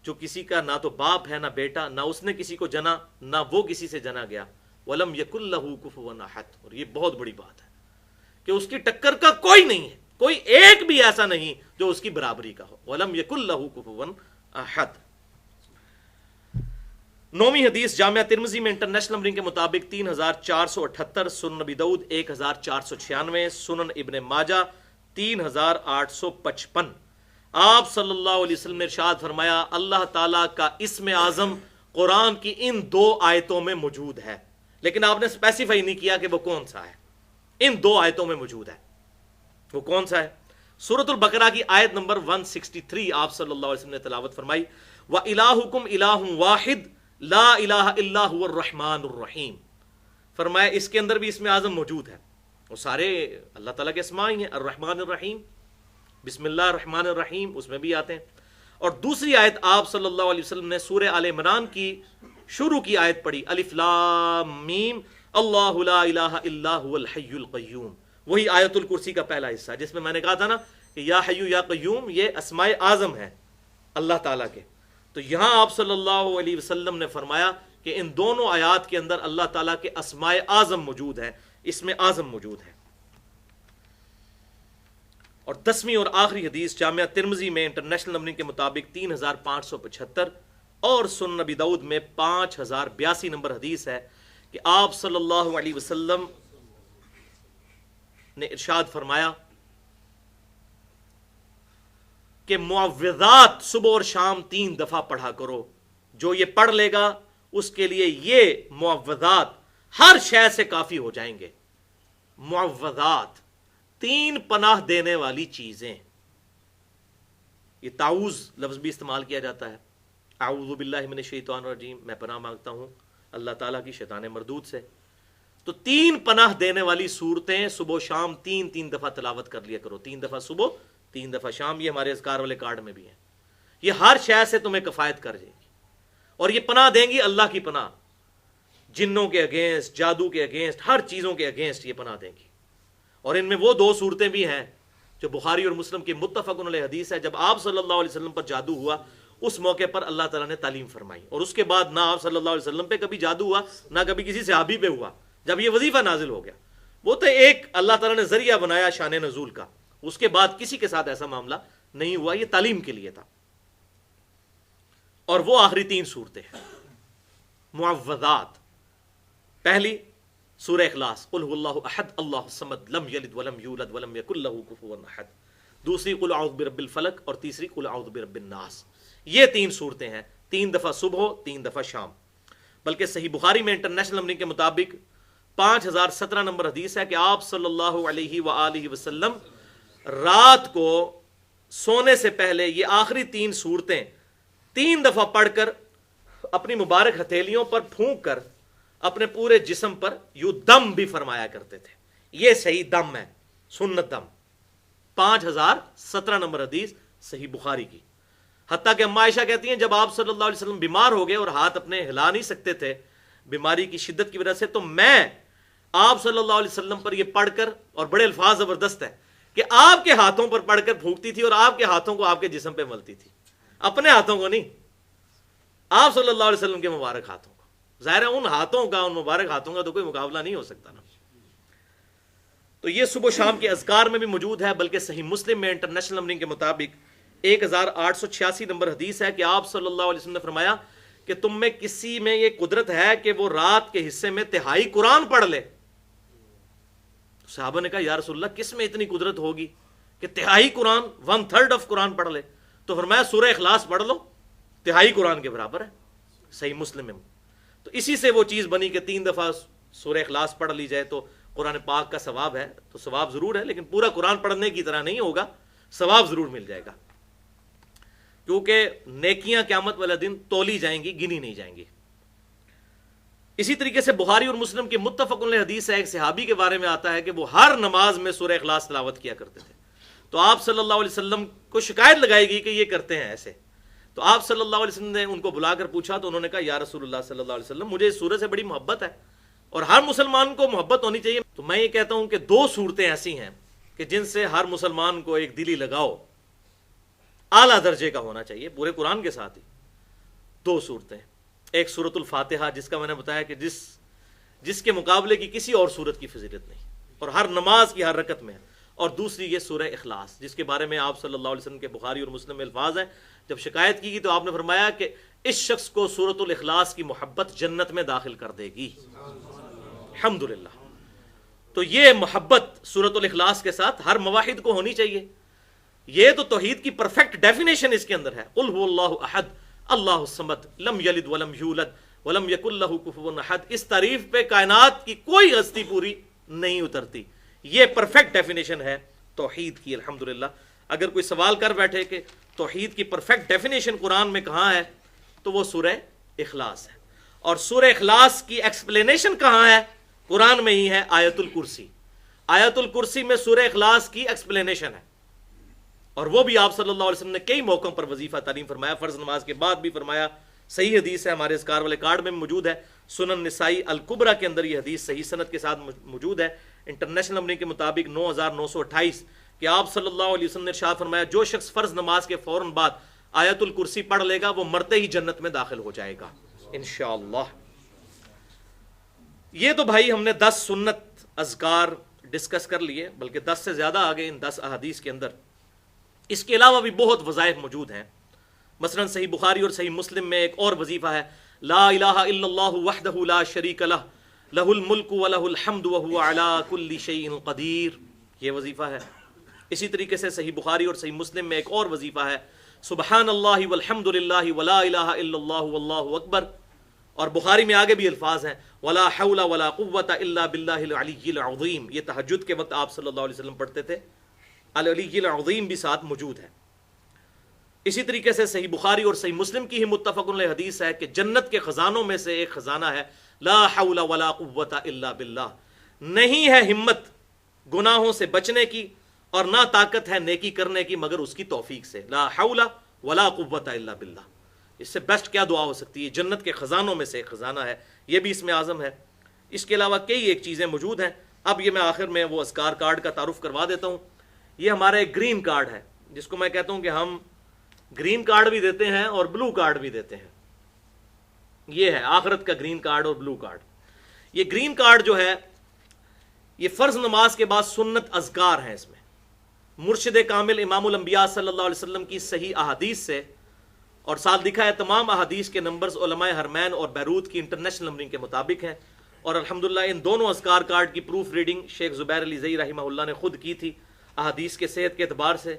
جو کسی کا نہ تو باپ ہے نہ بیٹا، نہ اس نے کسی کو جنا نہ وہ کسی سے جنا گیا، ولم یکن لہ کفوا احد، اور یہ بہت بڑی بات ہے کہ اس کی ٹکر کا کوئی نہیں ہے، کوئی ایک بھی ایسا نہیں جو اس کی برابری کا ہو، ولم یکن لہ کفوا احد۔ 9ویں حدیث جامعہ ترمذی میں انٹرنیشنل نمبرنگ کے مطابق 3478، سنن نبی داؤد 1496، سنن ابن ماجہ 3855، آپ صلی اللہ علیہ وسلم نے ارشاد فرمایا اللہ تعالیٰ کا اسم اعظم قرآن کی ان 2 آیتوں میں موجود ہے، لیکن آپ نے اسپیسیفائی نہیں کیا کہ وہ کون سا ہے، ان 2 آیتوں میں موجود ہے، وہ کون سا ہے؟ سورۃ البقرہ کی آیت نمبر 163 آپ صلی اللہ علیہ وسلم نے تلاوت فرمائی، وَإِلَٰهُكُمْ إِلَٰهٌ وَاحِدٌ لا الہ الا هو الرحمن الرحیم، فرمایا اس کے اندر بھی اسم اعظم موجود ہے، وہ سارے اللہ تعالیٰ کے اسماء ہی ہیں، الرحمن الرحیم، بسم اللہ الرحمن الرحیم اس میں بھی آتے ہیں۔ اور دوسری آیت آپ صلی اللہ علیہ وسلم نے سورہ آل عمران کی شروع کی آیت پڑھی، الف لام میم اللہ لا الہ الا هو الحی القیوم، وہی آیت الکرسی کا پہلا حصہ جس میں میں نے کہا تھا نا کہ یا حی یا قیوم یہ اسماء اعظم ہیں اللہ تعالیٰ کے، تو یہاں آپ صلی اللہ علیہ وسلم نے فرمایا کہ ان دونوں آیات کے اندر اللہ تعالیٰ کے اسماء اعظم موجود ہیں، اسم اعظم موجود ہے۔ اور 10ویں اور آخری حدیث جامعہ ترمذی میں انٹرنیشنل نمبرنگ کے مطابق 3575 اور سنن نبی داؤد میں 5082 نمبر حدیث ہے کہ آپ صلی اللہ علیہ وسلم نے ارشاد فرمایا کہ معوذات صبح اور شام 3 دفعہ پڑھا کرو، جو یہ پڑھ لے گا اس کے لیے یہ معوذات ہر شے سے کافی ہو جائیں گے۔ معوذات 3 پناہ دینے والی چیزیں، یہ تعوذ لفظ بھی استعمال کیا جاتا ہے، اعوذ باللہ من الشیطان الرجیم، میں پناہ مانگتا ہوں اللہ تعالیٰ کی شیطان مردود سے، تو 3 پناہ دینے والی صورتیں صبح و شام 3 دفعہ تلاوت کر لیا کرو، 3 دفعہ صبح 3 دفعہ شام، یہ ہمارے اذکار والے کارڈ میں بھی ہیں، یہ ہر شے سے تمہیں کفایت کر جائے گی، اور یہ پناہ دیں گی اللہ کی پناہ، جنوں کے اگینسٹ، جادو کے اگینسٹ، ہر چیزوں کے اگینسٹ یہ پناہ دیں گی۔ اور ان میں وہ 2 صورتیں بھی ہیں جو بخاری اور مسلم کی متفق علیہ حدیث ہے، جب آپ صلی اللہ علیہ وسلم پر جادو ہوا اس موقع پر اللہ تعالیٰ نے تعلیم فرمائی، اور اس کے بعد نہ آپ صلی اللہ علیہ وسلم پہ کبھی جادو ہوا، نہ کبھی کسی صحابی پہ ہوا۔ جب یہ وظیفہ نازل ہو گیا، وہ تو ایک اللہ تعالیٰ نے ذریعہ بنایا شان نزول کا، اس کے بعد کسی کے ساتھ ایسا معاملہ نہیں ہوا، یہ تعلیم کے لیے تھا۔ اور وہ آخری 3 صورتیں ہیں معوذات۔ پہلی سورہ اخلاص، قل هو اللہ احد اللہ الصمد لم یلد ولم یولد ولم یکن لہ کفوا احد۔ دوسری قل اعوذ برب الفلق، اور تیسری قل اعوذ برب الناس۔ یہ 3 صورتیں ہیں، 3 دفعہ صبح، 3 دفعہ شام۔ بلکہ صحیح بخاری میں انٹرنیشنل نمبرنگ کے مطابق 5017 نمبر حدیث ہے کہ آپ صلی اللہ علیہ وآلہ وسلم رات کو سونے سے پہلے یہ آخری 3 صورتیں 3 دفعہ پڑھ کر اپنی مبارک ہتھیلیوں پر پھونک کر اپنے پورے جسم پر یوں دم بھی فرمایا کرتے تھے۔ یہ صحیح دم ہے، سنت دم۔ 5017 نمبر حدیث صحیح بخاری کی۔ حتیٰ کہ اما عائشہ کہتی ہیں جب آپ صلی اللہ علیہ وسلم بیمار ہو گئے اور ہاتھ اپنے ہلا نہیں سکتے تھے بیماری کی شدت کی وجہ سے، تو میں آپ صلی اللہ علیہ وسلم پر یہ پڑھ کر، اور بڑے الفاظ زبردست ہے کہ آپ کے ہاتھوں پر پڑھ کر پھونکتی تھی اور آپ کے ہاتھوں کو آپ کے جسم پہ ملتی تھی، اپنے ہاتھوں کو نہیں، آپ صلی اللہ علیہ وسلم کے مبارک ہاتھوں کو۔ ظاہر ہے ان ہاتھوں کا، ان مبارک ہاتھوں کا تو کوئی مقابلہ نہیں ہو سکتا نا۔ تو یہ صبح و شام کے اذکار میں بھی موجود ہے، بلکہ صحیح مسلم میں انٹرنیشنل نمبرنگ کے مطابق 1886 نمبر حدیث ہے کہ آپ صلی اللہ علیہ وسلم نے فرمایا کہ تم میں کسی میں یہ قدرت ہے کہ وہ رات کے حصے میں 1/3 قرآن پڑھ لے؟ صحابہ نے کہا یا رسول اللہ کس میں اتنی قدرت ہوگی کہ 1/3 قرآن، 1/3 آف قرآن پڑھ لے؟ تو فرمایا سورہ اخلاص پڑھ لو، 1/3 قرآن کے برابر ہے۔ صحیح مسلم میں تو اسی سے وہ چیز بنی کہ 3 دفعہ سورہ اخلاص پڑھ لی جائے تو قرآن پاک کا ثواب ہے، تو ثواب ضرور ہے لیکن پورا قرآن پڑھنے کی طرح نہیں ہوگا، ثواب ضرور مل جائے گا، کیونکہ نیکیاں قیامت والے دن تولی جائیں گی، گنی نہیں جائیں گی۔ اسی طریقے سے بخاری اور مسلم کی متفق علیہ حدیث ہے، ایک صحابی کے بارے میں آتا ہے کہ وہ ہر نماز میں سورہ اخلاص تلاوت کیا کرتے تھے، تو آپ صلی اللہ علیہ وسلم کو شکایت لگائے گی کہ یہ کرتے ہیں ایسے، تو آپ صلی اللہ علیہ وسلم نے ان کو بلا کر پوچھا تو انہوں نے کہا یا رسول اللہ صلی اللہ علیہ وسلم مجھے اس سورہ سے بڑی محبت ہے اور ہر مسلمان کو محبت ہونی چاہیے، تو میں یہ کہتا ہوں کہ 2 صورتیں ایسی ہیں کہ جن سے ہر مسلمان کو ایک دلی لگاؤ اعلیٰ درجے کا ہونا چاہیے، پورے قرآن کے ساتھ ہی 2 صورتیں، ایک سورۃ الفاتحہ جس کا میں نے بتایا کہ جس کے مقابلے کی کسی اور سورت کی فضیلت نہیں اور ہر نماز کی ہر رکعت میں ہے، اور دوسری یہ سورہ اخلاص جس کے بارے میں آپ صلی اللہ علیہ وسلم کے بخاری اور مسلم میں الفاظ ہیں، جب شکایت کی گئی تو آپ نے فرمایا کہ اس شخص کو سورۃ الاخلاص کی محبت جنت میں داخل کر دے گی۔ الحمدللہ، تو یہ محبت سورۃ الاخلاص کے ساتھ ہر موحد کو ہونی چاہیے۔ یہ تو توحید کی پرفیکٹ ڈیفینیشن اس کے اندر ہے، قل هو اللہ احد اللہ الصمد لم یلد ولم یولد ولم یکن لہ کفوا احد۔ اس تعریف پہ کائنات کی کوئی ہستی پوری نہیں اترتی، یہ پرفیکٹ ڈیفینیشن ہے توحید کی الحمدللہ۔ اگر کوئی سوال کر بیٹھے کہ توحید کی پرفیکٹ ڈیفینیشن قرآن میں کہاں ہے تو وہ سورہ اخلاص ہے، اور سورہ اخلاص کی ایکسپلینیشن کہاں ہے؟ قرآن میں ہی ہے، آیت الکرسی۔ آیت الکرسی میں سورہ اخلاص کی ایکسپلینیشن ہے، اور وہ بھی آپ صلی اللہ علیہ وسلم نے کئی موقعوں پر وظیفہ تعلیم فرمایا، فرض نماز کے بعد بھی فرمایا۔ صحیح حدیث ہے، ہمارے اذکار والے کارڈ میں موجود ہے، سنن نسائی الکبریٰ کے اندر یہ حدیث صحیح سند کے ساتھ موجود ہے، انٹرنیشنل نمبرنگ کے مطابق 9928 کہ آپ صلی اللہ علیہ وسلم نے ارشاد فرمایا جو شخص فرض نماز کے فوراً بعد آیت الکرسی پڑھ لے گا وہ مرتے ہی جنت میں داخل ہو جائے گا انشاءاللہ۔ یہ تو بھائی ہم نے 10 سنت اذکار ڈسکس کر لیے، بلکہ 10 سے زیادہ آگے ان 10 احادیث کے اندر۔ اس کے علاوہ بھی بہت وظائف موجود ہیں، مثلا صحیح بخاری اور صحیح مسلم میں ایک اور وظیفہ ہے، لا الہ الا اللہ وحدہ لا شریک لہ لہ الملک ولہ الحمد وہو علی کل شیء قدیر، یہ وظیفہ ہے۔ اسی طریقے سے صحیح بخاری اور صحیح مسلم میں ایک اور وظیفہ ہے، سبحان اللہ والحمد للہ ولا الہ الا اللہ واللہ اکبر، اور بخاری میں آگے بھی الفاظ ہیں ولا حول ولا قوۃ الا باللہ العلی العظیم، یہ تہجد کے وقت آپ صلی اللہ علیہ وسلم پڑھتے تھے، العلی العظیم بھی ساتھ موجود ہے۔ اسی طریقے سے صحیح بخاری اور صحیح مسلم کی ہی متفق علیہ حدیث ہے کہ جنت کے خزانوں میں سے ایک خزانہ ہے لا حول ولا قوۃ الا باللہ، نہیں ہے ہمت گناہوں سے بچنے کی اور نہ طاقت ہے نیکی کرنے کی مگر اس کی توفیق سے، لا حول ولا قوۃ الا باللہ۔ اس سے بیسٹ کیا دعا ہو سکتی ہے؟ جنت کے خزانوں میں سے ایک خزانہ ہے، یہ بھی اس میں اعظم ہے۔ اس کے علاوہ کئی ایک چیزیں موجود ہیں، اب یہ میں آخر میں وہ اذکار کارڈ کا تعارف کروا دیتا ہوں۔ یہ ہمارا ایک گرین کارڈ ہے جس کو میں کہتا ہوں کہ ہم گرین کارڈ بھی دیتے ہیں اور بلو کارڈ بھی دیتے ہیں. یہ ہے آخرت کا گرین کارڈ اور بلو کارڈ. یہ گرین کارڈ جو ہے یہ فرض نماز کے بعد سنت اذکار ہیں. اس میں مرشد کامل امام الانبیاء صلی اللہ علیہ وسلم کی صحیح احادیث سے، اور ساتھ لکھا ہے تمام احادیث کے نمبرز علماء حرمین اور بیروت کی انٹرنیشنل نمبرنگ کے مطابق ہیں. اور الحمدللہ ان دونوں اذکار کارڈ کی پروف ریڈنگ شیخ زبیر علی زئی رحمہ اللہ نے خود کی تھی احادیث کے صحت کے اعتبار سے.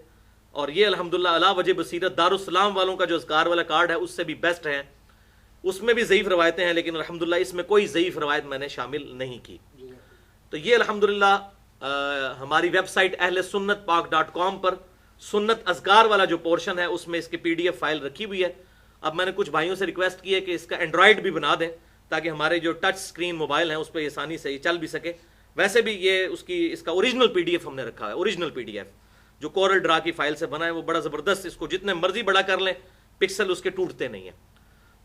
اور یہ الحمدللہ علا وجہ بصیرت دارالسلام والوں کا جو اذکار والا کارڈ ہے اس سے بھی بیسٹ ہے. اس میں بھی ضعیف روایتیں ہیں لیکن الحمدللہ اس میں کوئی ضعیف روایت میں نے شامل نہیں کی. تو یہ الحمدللہ ہماری ویب سائٹ اہل سنت پاک.com پر سنت اذکار والا جو پورشن ہے اس میں اس کی PDF فائل رکھی ہوئی ہے. اب میں نے کچھ بھائیوں سے ریکویسٹ کی ہے کہ اس کا اینڈرائڈ بھی بنا دیں تاکہ ہمارے جو ٹچ سکرین موبائل ہیں اس پہ آسانی سے یہ چل بھی سکے. ویسے بھی یہ اس کا اوریجنل PDF ہم نے رکھا ہے. اوریجنل PDF جو کورل ڈرا کی فائل سے بنا ہے وہ بڑا زبردست، اس کو جتنے مرضی بڑا کر لیں پکسل اس کے ٹوٹتے نہیں ہیں.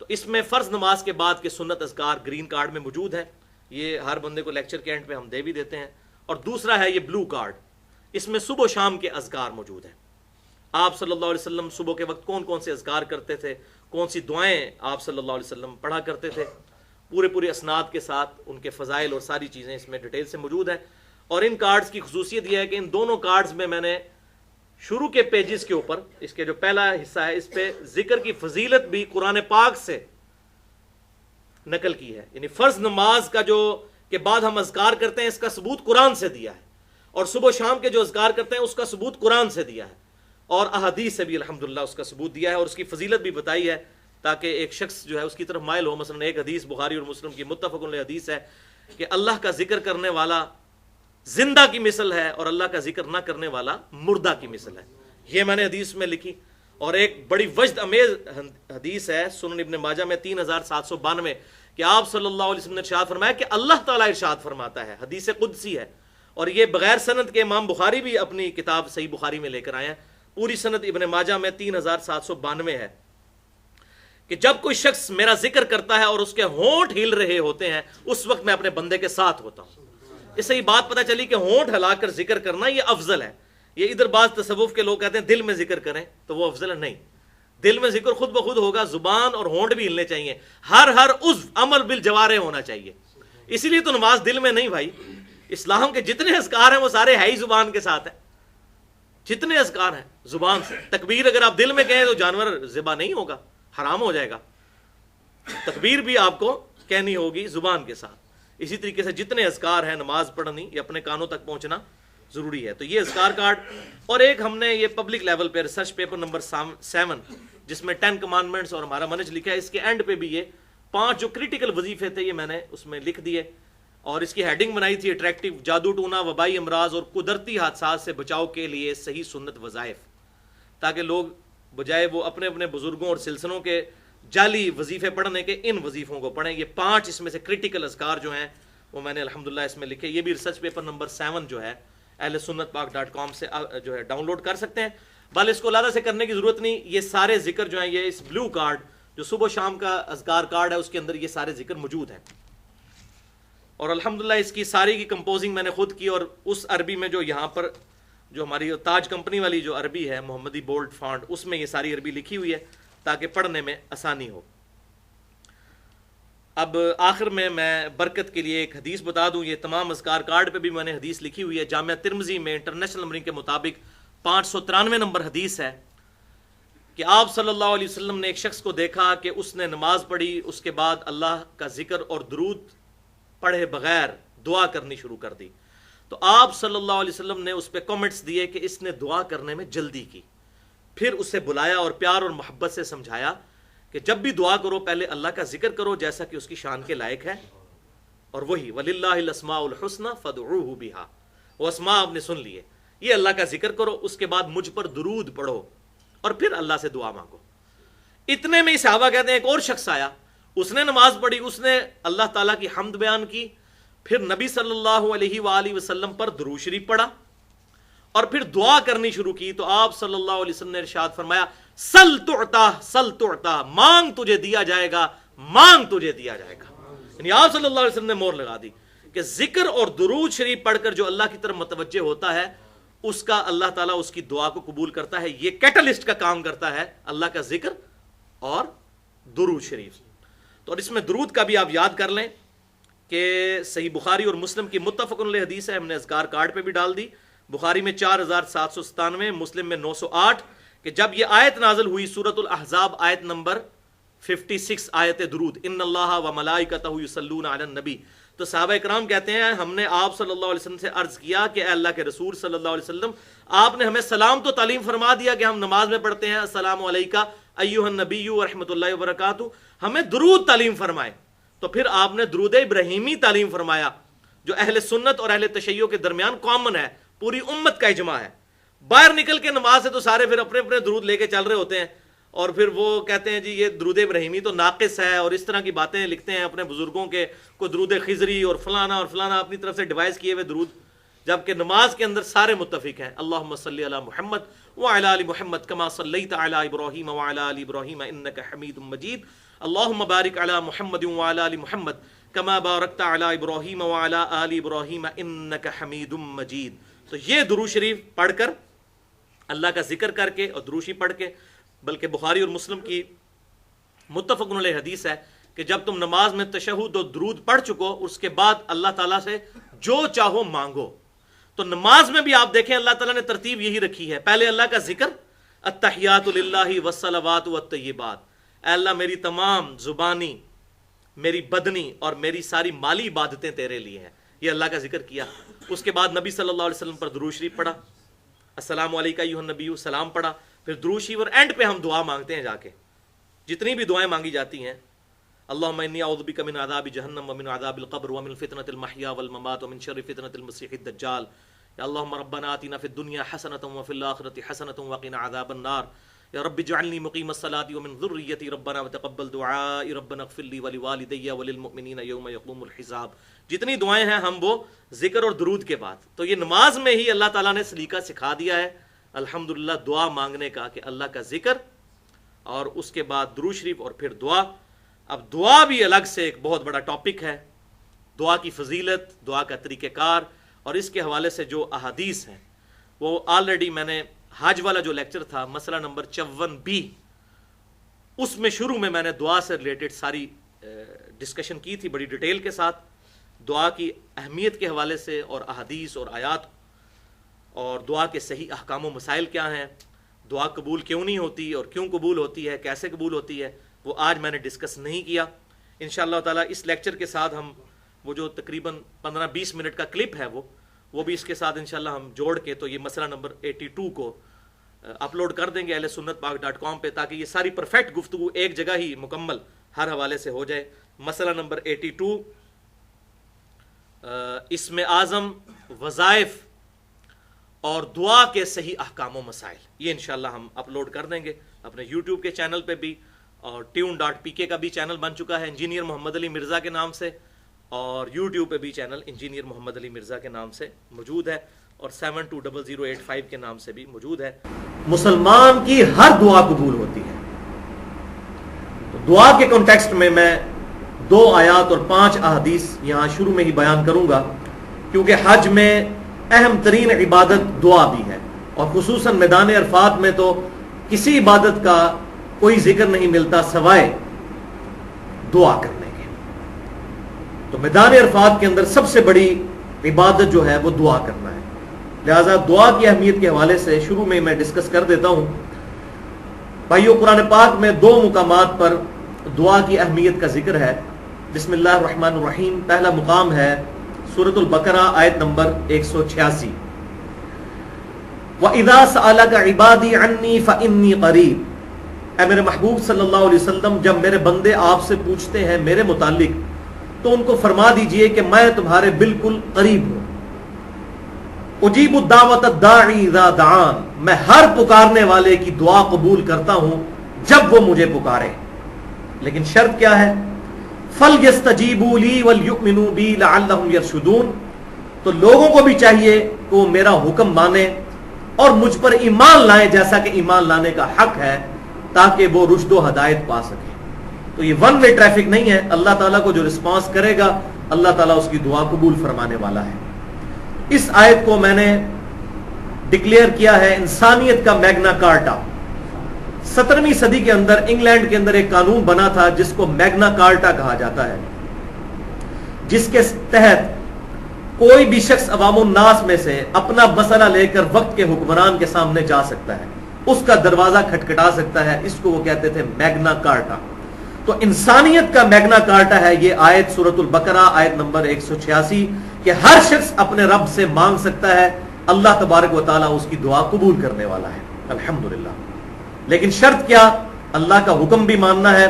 تو اس میں فرض نماز کے بعد کے سنت اذکار گرین کارڈ میں موجود ہے. یہ ہر بندے کو لیکچر کے اینڈ پہ ہم دے بھی دیتے ہیں. اور دوسرا ہے یہ بلو کارڈ، اس میں صبح و شام کے اذکار موجود ہیں. آپ صلی اللہ علیہ وسلم صبح کے وقت کون کون سے اذکار کرتے تھے، کون سی دعائیں آپ صلی اللہ علیہ وسلم پڑھا کرتے تھے، پورے اسناد کے ساتھ ان کے فضائل اور ساری چیزیں اس میں ڈیٹیل سے موجود ہیں. اور ان کارڈز کی خصوصیت یہ ہے کہ ان دونوں کارڈز میں میں نے شروع کے پیجز کے اوپر اس کے جو پہلا حصہ ہے اس پہ ذکر کی فضیلت بھی قرآن پاک سے نقل کی ہے. یعنی فرض نماز کا جو کے بعد ہم اذکار کرتے ہیں اس کا ثبوت قرآن سے دیا ہے، اور صبح و شام کے جو اذکار کرتے ہیں اس کا ثبوت قرآن سے دیا ہے، اور احادیث سے بھی الحمدللہ اس کا ثبوت دیا ہے اور اس کی فضیلت بھی بتائی ہے تاکہ ایک شخص جو ہے اس کی طرف مائل ہو. مثلا ایک حدیث بخاری اور مسلم کی متفق علیہ حدیث ہے کہ اللہ کا ذکر کرنے والا زندہ کی مثل ہے اور اللہ کا ذکر نہ کرنے والا مردہ کی مثل ہے. یہ میں نے حدیث میں لکھی. اور ایک بڑی وجد امیز حدیث ہے سنن ابن ماجہ میں 3792 کہ آپ صلی اللہ علیہ وسلم نے ارشاد فرمایا کہ اللہ تعالیٰ ارشاد فرماتا ہے، حدیث قدسی ہے. اور یہ بغیر سند کے امام بخاری بھی اپنی کتاب صحیح بخاری میں لے کر آئے ہیں. پوری سند ابن ماجہ میں 3792 ہے کہ جب کوئی شخص میرا ذکر کرتا ہے اور اس کے ہونٹ ہل رہے ہوتے ہیں اس وقت میں اپنے بندے کے ساتھ ہوتا ہوں. اس سے یہ بات پتہ چلی کہ ہونٹ ہلا کر ذکر کرنا یہ افضل ہے. یہ ادھر بعض تصوف کے لوگ کہتے ہیں دل میں ذکر کریں تو وہ افضل ہے. نہیں، دل میں ذکر خود بخود ہوگا، زبان اور ہونٹ بھی ہلنے چاہیے، ہر عضو عمل بالجوارح ہونا چاہیے. اسی لیے تو نماز دل میں نہیں بھائی. اسلام کے جتنے اذکار ہیں وہ سارے ہے ہی زبان کے ساتھ ہیں. جتنے اذکار ہیں زبان سے. تکبیر اگر آپ دل میں کہیں تو جانور ذبح نہیں ہوگا، حرام ہو جائے گا. تکبیر بھی آپ کو کہنی ہوگی زبان کے ساتھ. اسی طریقے سے جتنے اذکار ہیں نماز پڑھنی یہ اپنے کانوں تک پہنچنا ضروری ہے. تو یہ اذکار کارڈ. اور ایک ہم نے یہ پبلک لیول پہ ریسرچ پیپر نمبر 7 جس میں 10 کمانڈمنٹس اور ہمارا منہج لکھا ہے، اس کے اینڈ پہ بھی یہ 5 جو کریٹیکل وظیفے تھے یہ میں نے اس میں لکھ دیے. اور اس کی ہیڈنگ بنائی تھی اٹریکٹیو جادو ٹونا، وبائی امراض اور قدرتی حادثات سے بچاؤ کے لیے صحیح سنت وظائف، تاکہ لوگ بجائے وہ اپنے اپنے بزرگوں اور سلسلوں کے جعلی وظیفے پڑھنے کے ان وظیفوں کو پڑھیں. یہ 5 اس میں سے کریٹیکل اذکار جو ہیں وہ میں نے الحمدللہ اس میں لکھے. یہ بھی ریسرچ پیپر نمبر 7 جو ہے اہل سنت پاک.com سے جو ہے ڈاؤن لوڈ کر سکتے ہیں. بل اس کو علیحدہ سے کرنے کی ضرورت نہیں. یہ سارے ذکر جو ہیں یہ اس بلو کارڈ جو صبح و شام کا اذکار کارڈ ہے اس کے اندر یہ سارے ذکر موجود ہیں. اور الحمدللہ اس کی ساری کی کمپوزنگ میں نے خود کی. اور اس عربی میں جو یہاں پر جو ہماری تاج کمپنی والی جو عربی ہے محمدی بولڈ فانٹ اس میں یہ ساری عربی لکھی ہوئی ہے تاکہ پڑھنے میں آسانی ہو. اب آخر میں برکت کے لیے ایک حدیث بتا دوں. یہ تمام اذکار کارڈ پہ بھی میں نے حدیث لکھی ہوئی ہے. جامعہ ترمذی میں انٹرنیشنل نمبرنگ کے مطابق 593 نمبر حدیث ہے کہ آپ صلی اللہ علیہ وسلم نے ایک شخص کو دیکھا کہ اس نے نماز پڑھی، اس کے بعد اللہ کا ذکر اور درود پڑھے بغیر دعا کرنی شروع کر دی. تو آپ صلی اللہ علیہ وسلم نے اس پہ کمنٹس دیے کہ اس نے دعا کرنے میں جلدی کی. پھر اسے بلایا اور پیار اور محبت سے سمجھایا کہ جب بھی دعا کرو پہلے اللہ کا ذکر کرو جیسا کہ اس کی شان کے لائق ہے. اور وہی وَلِلَّهِ الْأَسْمَاءُ الْحُسْنَى فَادْعُوهُ بِهَا، وہ اسماء آپ نے سن لیے. یہ اللہ کا ذکر کرو، اس کے بعد مجھ پر درود پڑھو اور پھر اللہ سے دعا مانگو. اتنے میں صحابہ کہتے ہیں ایک اور شخص آیا، اس نے نماز پڑھی، اس نے اللہ تعالیٰ کی حمد بیان کی، پھر نبی صلی اللہ علیہ وآلہ وسلم پر درود شریف پڑھا اور پھر دعا کرنی شروع کی. تو آپ صلی اللہ علیہ وسلم نے ارشاد فرمایا سل تعطا سل تعطا، مانگ تجھے دیا جائے گا، مانگ تجھے دیا جائے گا. یعنی آپ صلی اللہ علیہ وسلم نے مہر لگا دی کہ ذکر اور درود شریف پڑھ کر جو اللہ کی طرف متوجہ ہوتا ہے اس کا اللہ تعالیٰ اس کی دعا کو قبول کرتا ہے. یہ کیٹلسٹ کا کام کرتا ہے اللہ کا ذکر اور درود شریف. تو اور اس میں درود کا بھی آپ یاد کر لیں کہ صحیح بخاری اور مسلم کی متفق علیہ حدیث ہے. ہم نے اذکار کارڈ پہ بھی ڈال دی. بخاری میں 4797، مسلم میں 908، کہ جب یہ آیت نازل ہوئی سورۃ الاحزاب آیت نمبر 56 آیت درود، ان اللہ و ملائکتہ یصلون علی النبی، تو صحابہ اکرام کہتے ہیں ہم نے آپ صلی اللہ علیہ وسلم سے عرض کیا کہ اے اللہ کے رسول صلی اللہ علیہ وسلم، آپ نے ہمیں سلام تو تعلیم فرما دیا کہ ہم نماز میں پڑھتے ہیں السلام علیکہ ایھا النبی ورحمۃ اللہ وبرکاتہ، ہمیں درود تعلیم فرمائے. تو پھر آپ نے درود ابراہیمی تعلیم فرمایا جو اہل سنت اور اہل تشیع کے درمیان کامن ہے، پوری امت کا اجماع ہے. باہر نکل کے نماز سے تو سارے پھر اپنے اپنے درود لے کے چل رہے ہوتے ہیں اور پھر وہ کہتے ہیں جی یہ درود ابراہیمی تو ناقص ہے اور اس طرح کی باتیں لکھتے ہیں اپنے بزرگوں کے، کوئی درود خضری اور فلانا اپنی طرف سے ڈیوائز کیے ہوئے درود، جبکہ نماز کے اندر سارے متفق ہیں. اللہم صلی علی محمد وعلی آل محمد کما صلیت علی ابراہیم وعلی آل ابراہیم انک حمید مجید. اللہم بارک علی محمد وعلی آل محمد کما بارکت علی ابراہیم وعلی آل ابراہیم انک حمید مجید. تو یہ درود شریف پڑھ کر، اللہ کا ذکر کر کے اور دروشی پڑھ کے، بلکہ بخاری اور مسلم کی متفق علیہ حدیث ہے کہ جب تم نماز میں تشہد و درود پڑھ چکو اس کے بعد اللہ تعالیٰ سے جو چاہو مانگو. تو نماز میں بھی آپ دیکھیں اللہ تعالیٰ نے ترتیب یہی رکھی ہے. پہلے اللہ کا ذکر، التحیات للہ والصلوات والطیبات، اے اللہ میری تمام زبانی، میری بدنی اور میری ساری مالی عبادتیں تیرے لیے ہیں، یہ اللہ کا ذکر کیا. اس کے بعد نبی صلی اللہ علیہ وسلم پر درود شریف پڑھا، السلام علیکہ ایھا النبی، سلام پڑھا، پھر درود شریف، اور اینڈ پہ ہم دعا مانگتے ہیں جا کے جتنی بھی دعائیں مانگی جاتی ہیں. اللہم انی اعوذ بک من عذاب جہنم ومن عذاب القبر ومن فتنۃ المحیا والممات ومن شر فتنۃ المسیح الدجال. یا اللہم ربنا آتنا فی الدنیا حسنۃ وفی الآخرۃ حسنۃ وقنا عذاب النار. یا رب اجعلنی مقیم الصلاۃ ومن ذریتی ربنا وتقبل دعائی ربنا اغفر لی ولوالدی وللمؤمنین یوم یقوم الحساب. جتنی دعائیں ہیں ہم وہ ذکر اور درود کے بعد. تو یہ نماز میں ہی اللہ تعالیٰ نے سلیقہ سکھا دیا ہے الحمدللہ دعا مانگنے کا، کہ اللہ کا ذکر اور اس کے بعد درود شریف اور پھر دعا. اب دعا بھی الگ سے ایک بہت بڑا ٹاپک ہے، دعا کی فضیلت، دعا کا طریقہ کار، اور اس کے حوالے سے جو احادیث ہیں وہ آلریڈی میں نے حج والا جو لیکچر تھا مسئلہ نمبر 54B، اس میں شروع میں نے دعا سے ریلیٹڈ ساری ڈسکشن کی تھی بڑی ڈیٹیل کے ساتھ، دعا کی اہمیت کے حوالے سے اور احادیث اور آیات، اور دعا کے صحیح احکام و مسائل کیا ہیں، دعا قبول کیوں نہیں ہوتی اور کیوں قبول ہوتی ہے، کیسے قبول ہوتی ہے، وہ آج میں نے ڈسکس نہیں کیا. انشاءاللہ تعالیٰ اس لیکچر کے ساتھ ہم وہ جو تقریباً 15-20 منٹ کا کلپ ہے وہ بھی اس کے ساتھ انشاءاللہ ہم جوڑ کے تو یہ مسئلہ نمبر 82 کو اپلوڈ کر دیں گے ahlsunnatpak.com پہ، تاکہ یہ ساری پرفیکٹ گفتگو ایک جگہ ہی مکمل ہر حوالے سے ہو جائے. مسئلہ نمبر 82 اسم اعظم، وظائف اور دعا کے صحیح احکام و مسائل، یہ انشاءاللہ ہم اپلوڈ کر دیں گے اپنے یوٹیوب کے چینل پہ بھی، اور tune.pk کا بھی چینل بن چکا ہے انجینئر محمد علی مرزا کے نام سے، اور یوٹیوب پہ بھی چینل انجینئر محمد علی مرزا کے نام سے موجود ہے، اور 720085 کے نام سے بھی موجود ہے. مسلمان کی ہر دعا قبول ہوتی ہے. تو دعا کے کانٹیکسٹ میں 2 آیات اور 5 احادیث یہاں شروع میں ہی بیان کروں گا، کیونکہ حج میں اہم ترین عبادت دعا بھی ہے، اور خصوصاً میدان عرفات میں تو کسی عبادت کا کوئی ذکر نہیں ملتا سوائے دعا کرنے کے. تو میدان عرفات کے اندر سب سے بڑی عبادت جو ہے وہ دعا کرنا ہے. لہذا دعا کی اہمیت کے حوالے سے شروع میں ڈسکس کر دیتا ہوں. بھائیو، قرآن پاک میں 2 مقامات پر دعا کی اہمیت کا ذکر ہے. بسم اللہ الرحمن الرحیم، پہلا مقام ہے سورۃ البقرہ آیت نمبر 186، وَإِذَا سَأَلَكَ عِبَادِي عَنِّي فَإِنِّي قَرِيبٌ. اے میرے محبوب صلی اللہ علیہ وسلم، جب میرے بندے آپ سے پوچھتے ہیں میرے متعلق تو ان کو فرما دیجئے کہ میں تمہارے بالکل قریب ہوں. اجیب الدعوۃ الداعی اذا دعان، میں ہر پکارنے والے کی دعا قبول کرتا ہوں جب وہ مجھے پکارے. لیکن شرط کیا ہے؟ فَلْيَسْتَجِيبُوا لِي وَلْيُؤْمِنُوا بِي لَعَلَّهُمْ يَرْشُدُونَ. تو لوگوں کو بھی چاہیے کہ وہ میرا حکم مانے اور مجھ پر ایمان لائیں جیسا کہ ایمان لانے کا حق ہے، تاکہ وہ رشد و ہدایت پا سکے. تو یہ ون وے ٹریفک نہیں ہے. اللہ تعالیٰ کو جو رسپانس کرے گا اللہ تعالیٰ اس کی دعا قبول فرمانے والا ہے. اس آیت کو میں نے ڈکلیئر کیا ہے انسانیت کا میگنا کارٹا. 17ویں صدی کے اندر انگلینڈ کے اندر ایک قانون بنا تھا جس کو میگنا کارٹا کہا جاتا ہے، جس کے تحت کوئی بھی شخص عوام الناس میں سے اپنا مسئلہ لے کر وقت کے حکمران کے سامنے جا سکتا ہے، اس کا دروازہ کھٹکھٹا سکتا ہے. اس کو وہ کہتے تھے میگنا کارٹا. تو انسانیت کا میگنا کارٹا ہے یہ آیت سورۃ البقرہ آیت نمبر 186 کہ ہر شخص اپنے رب سے مانگ سکتا ہے، اللہ تبارک و تعالیٰ اس کی دعا قبول کرنے والا ہے. الحمدللہ. لیکن شرط کیا؟ اللہ کا حکم بھی ماننا ہے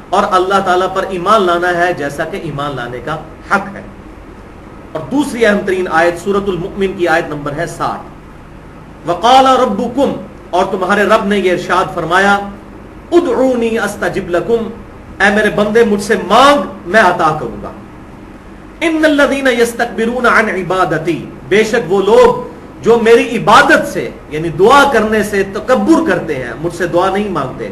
اور اللہ تعالیٰ پر ایمان لانا ہے جیسا کہ ایمان لانے کا حق ہے. اور دوسری اہم ترین آیت سورۃ المؤمن کی آیت نمبر ہے 60. وقال ربکم، اور تمہارے رب نے یہ ارشاد فرمایا، ادعونی استجب لکم، اے میرے بندے مجھ سے مانگ میں عطا کروں گا. ان الذین یستکبرون عن عبادتی، بے شک وہ لوگ جو میری عبادت سے یعنی دعا کرنے سے تکبر کرتے ہیں، مجھ سے دعا نہیں مانگتے.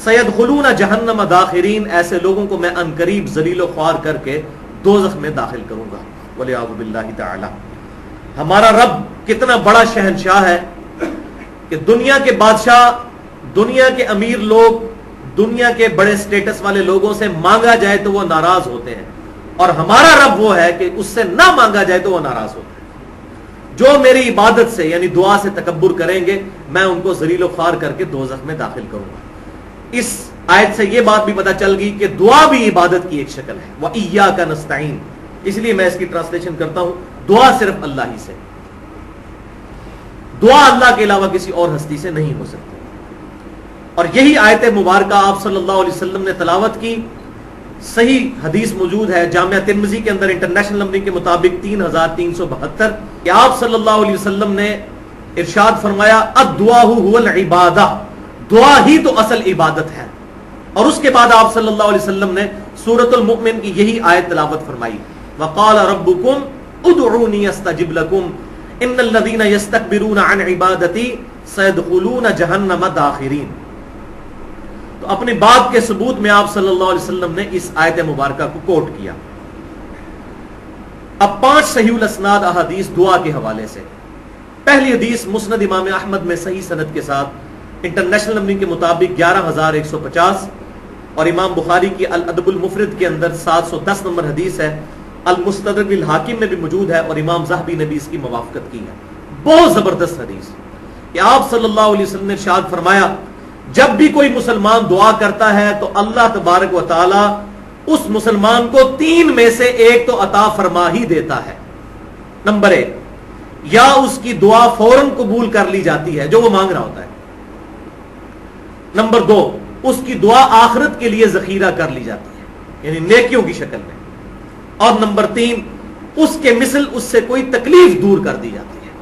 سیدخلون جہنم داخرین، ایسے لوگوں کو میں عنقریب ذلیل و خوار کر کے دوزخ میں داخل کروں گا. والعیاذ باللہ تعالی. ہمارا رب کتنا بڑا شہنشاہ ہے کہ دنیا کے بادشاہ، دنیا کے امیر لوگ، دنیا کے بڑے سٹیٹس والے لوگوں سے مانگا جائے تو وہ ناراض ہوتے ہیں، اور ہمارا رب وہ ہے کہ اس سے نہ مانگا جائے تو وہ ناراض ہوتے ہیں. جو میری عبادت سے یعنی دعا سے تکبر کریں گے میں ان کو ذلیل و خوار کر کے دوزخ میں داخل کروں گا. اس آیت سے یہ بات بھی پتہ چل گئی کہ دعا بھی عبادت کی ایک شکل ہے. وَإِيَّاكَ نَسْتَعِينُ. اس لیے میں اس کی ٹرانسلیشن کرتا ہوں، دعا صرف اللہ ہی سے، دعا اللہ کے علاوہ کسی اور ہستی سے نہیں ہو سکتی. اور یہی آیت مبارکہ آپ صلی اللہ علیہ وسلم نے تلاوت کی. صحیح حدیث موجود ہے جامعہ ترمذی کے اندر انٹرنیشنل نمبرنگ کے مطابق 3372 کہ آپ صلی اللہ علیہ وسلم نے ارشاد فرمایا الدعاء هو العبادہ، دعا ہی تو اصل عبادت ہے. اور اس کے بعد آپ صلی اللہ علیہ وسلم نے سورۃ المؤمن کی یہی آیت تلاوت فرمائی، وقال ربکم ادعونی استجب لکم ان الذین یستکبرون عن عبادتی سیدخلون جہنم داخرین. تو اپنی بات کے ثبوت میں آپ صلی اللہ علیہ وسلم نے اس آیت مبارکہ کو کوٹ کیا. اب 5 صحیح الاسناد احادیث دعا کے حوالے سے. پہلی حدیث مسند امام احمد میں صحیح سند کے ساتھ انٹرنیشنل نمبرنگ کے مطابق 11150 اور امام بخاری کی الادب المفرد کے اندر 710 نمبر حدیث ہے. المستدرک الحاکم میں بھی موجود ہے اور امام ذہبی نے بھی اس کی موافقت کی ہے. بہت زبردست حدیث کہ آپ صلی اللہ علیہ وسلم نے ارشاد فرمایا جب بھی کوئی مسلمان دعا کرتا ہے تو اللہ تبارک و تعالی اس مسلمان کو 3 میں سے ایک تو عطا فرما ہی دیتا ہے. نمبر 1، یا اس کی دعا فوراً قبول کر لی جاتی ہے جو وہ مانگ رہا ہوتا ہے. نمبر 2، اس کی دعا آخرت کے لیے ذخیرہ کر لی جاتی ہے یعنی نیکیوں کی شکل میں. اور نمبر 3، اس کے مثل اس سے کوئی تکلیف دور کر دی جاتی ہے.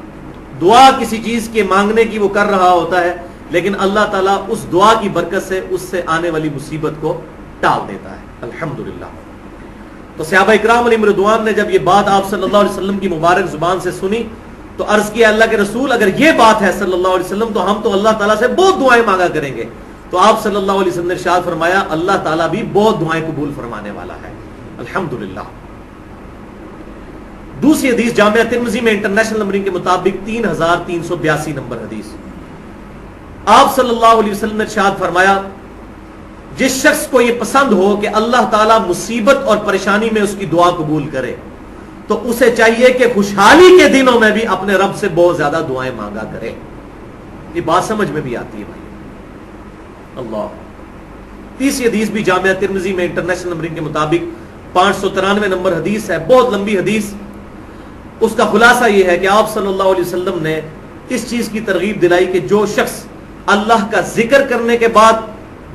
دعا کسی چیز کے مانگنے کی وہ کر رہا ہوتا ہے لیکن اللہ تعالیٰ اس دعا کی برکت سے اس سے آنے والی مصیبت کو ٹال دیتا ہے. الحمدللہ. تو صحابہ اکرام علیہم رضوان نے جب یہ بات آپ صلی اللہ علیہ وسلم کی مبارک زبان سے سنی تو عرض کیا اللہ کے رسول اگر یہ بات ہے صلی اللہ علیہ وسلم تو ہم تو اللہ تعالیٰ سے بہت دعائیں مانگا کریں گے. تو آپ صلی اللہ علیہ وسلم نے ارشاد فرمایا اللہ تعالیٰ بھی بہت دعائیں قبول فرمانے والا ہے. الحمدللہ. دوسری حدیث جامعہ ترمذی میں انٹرنیشنل نمبرنگ کے مطابق 3382 نمبر حدیث. آپ صلی اللہ علیہ وسلم نے ارشاد فرمایا جس شخص کو یہ پسند ہو کہ اللہ تعالیٰ مصیبت اور پریشانی میں اس کی دعا قبول کرے تو اسے چاہیے کہ خوشحالی کے دنوں میں بھی اپنے رب سے بہت زیادہ دعائیں مانگا کرے. یہ بات سمجھ میں بھی آتی ہے بھائی. اللہ. تیسری حدیث بھی جامعہ ترمذی میں انٹرنیشنل نمبرنگ کے مطابق 593 نمبر حدیث ہے، بہت لمبی حدیث. اس کا خلاصہ یہ ہے کہ آپ صلی اللہ علیہ وسلم نے اس چیز کی ترغیب دلائی کہ جو شخص اللہ کا ذکر کرنے کے بعد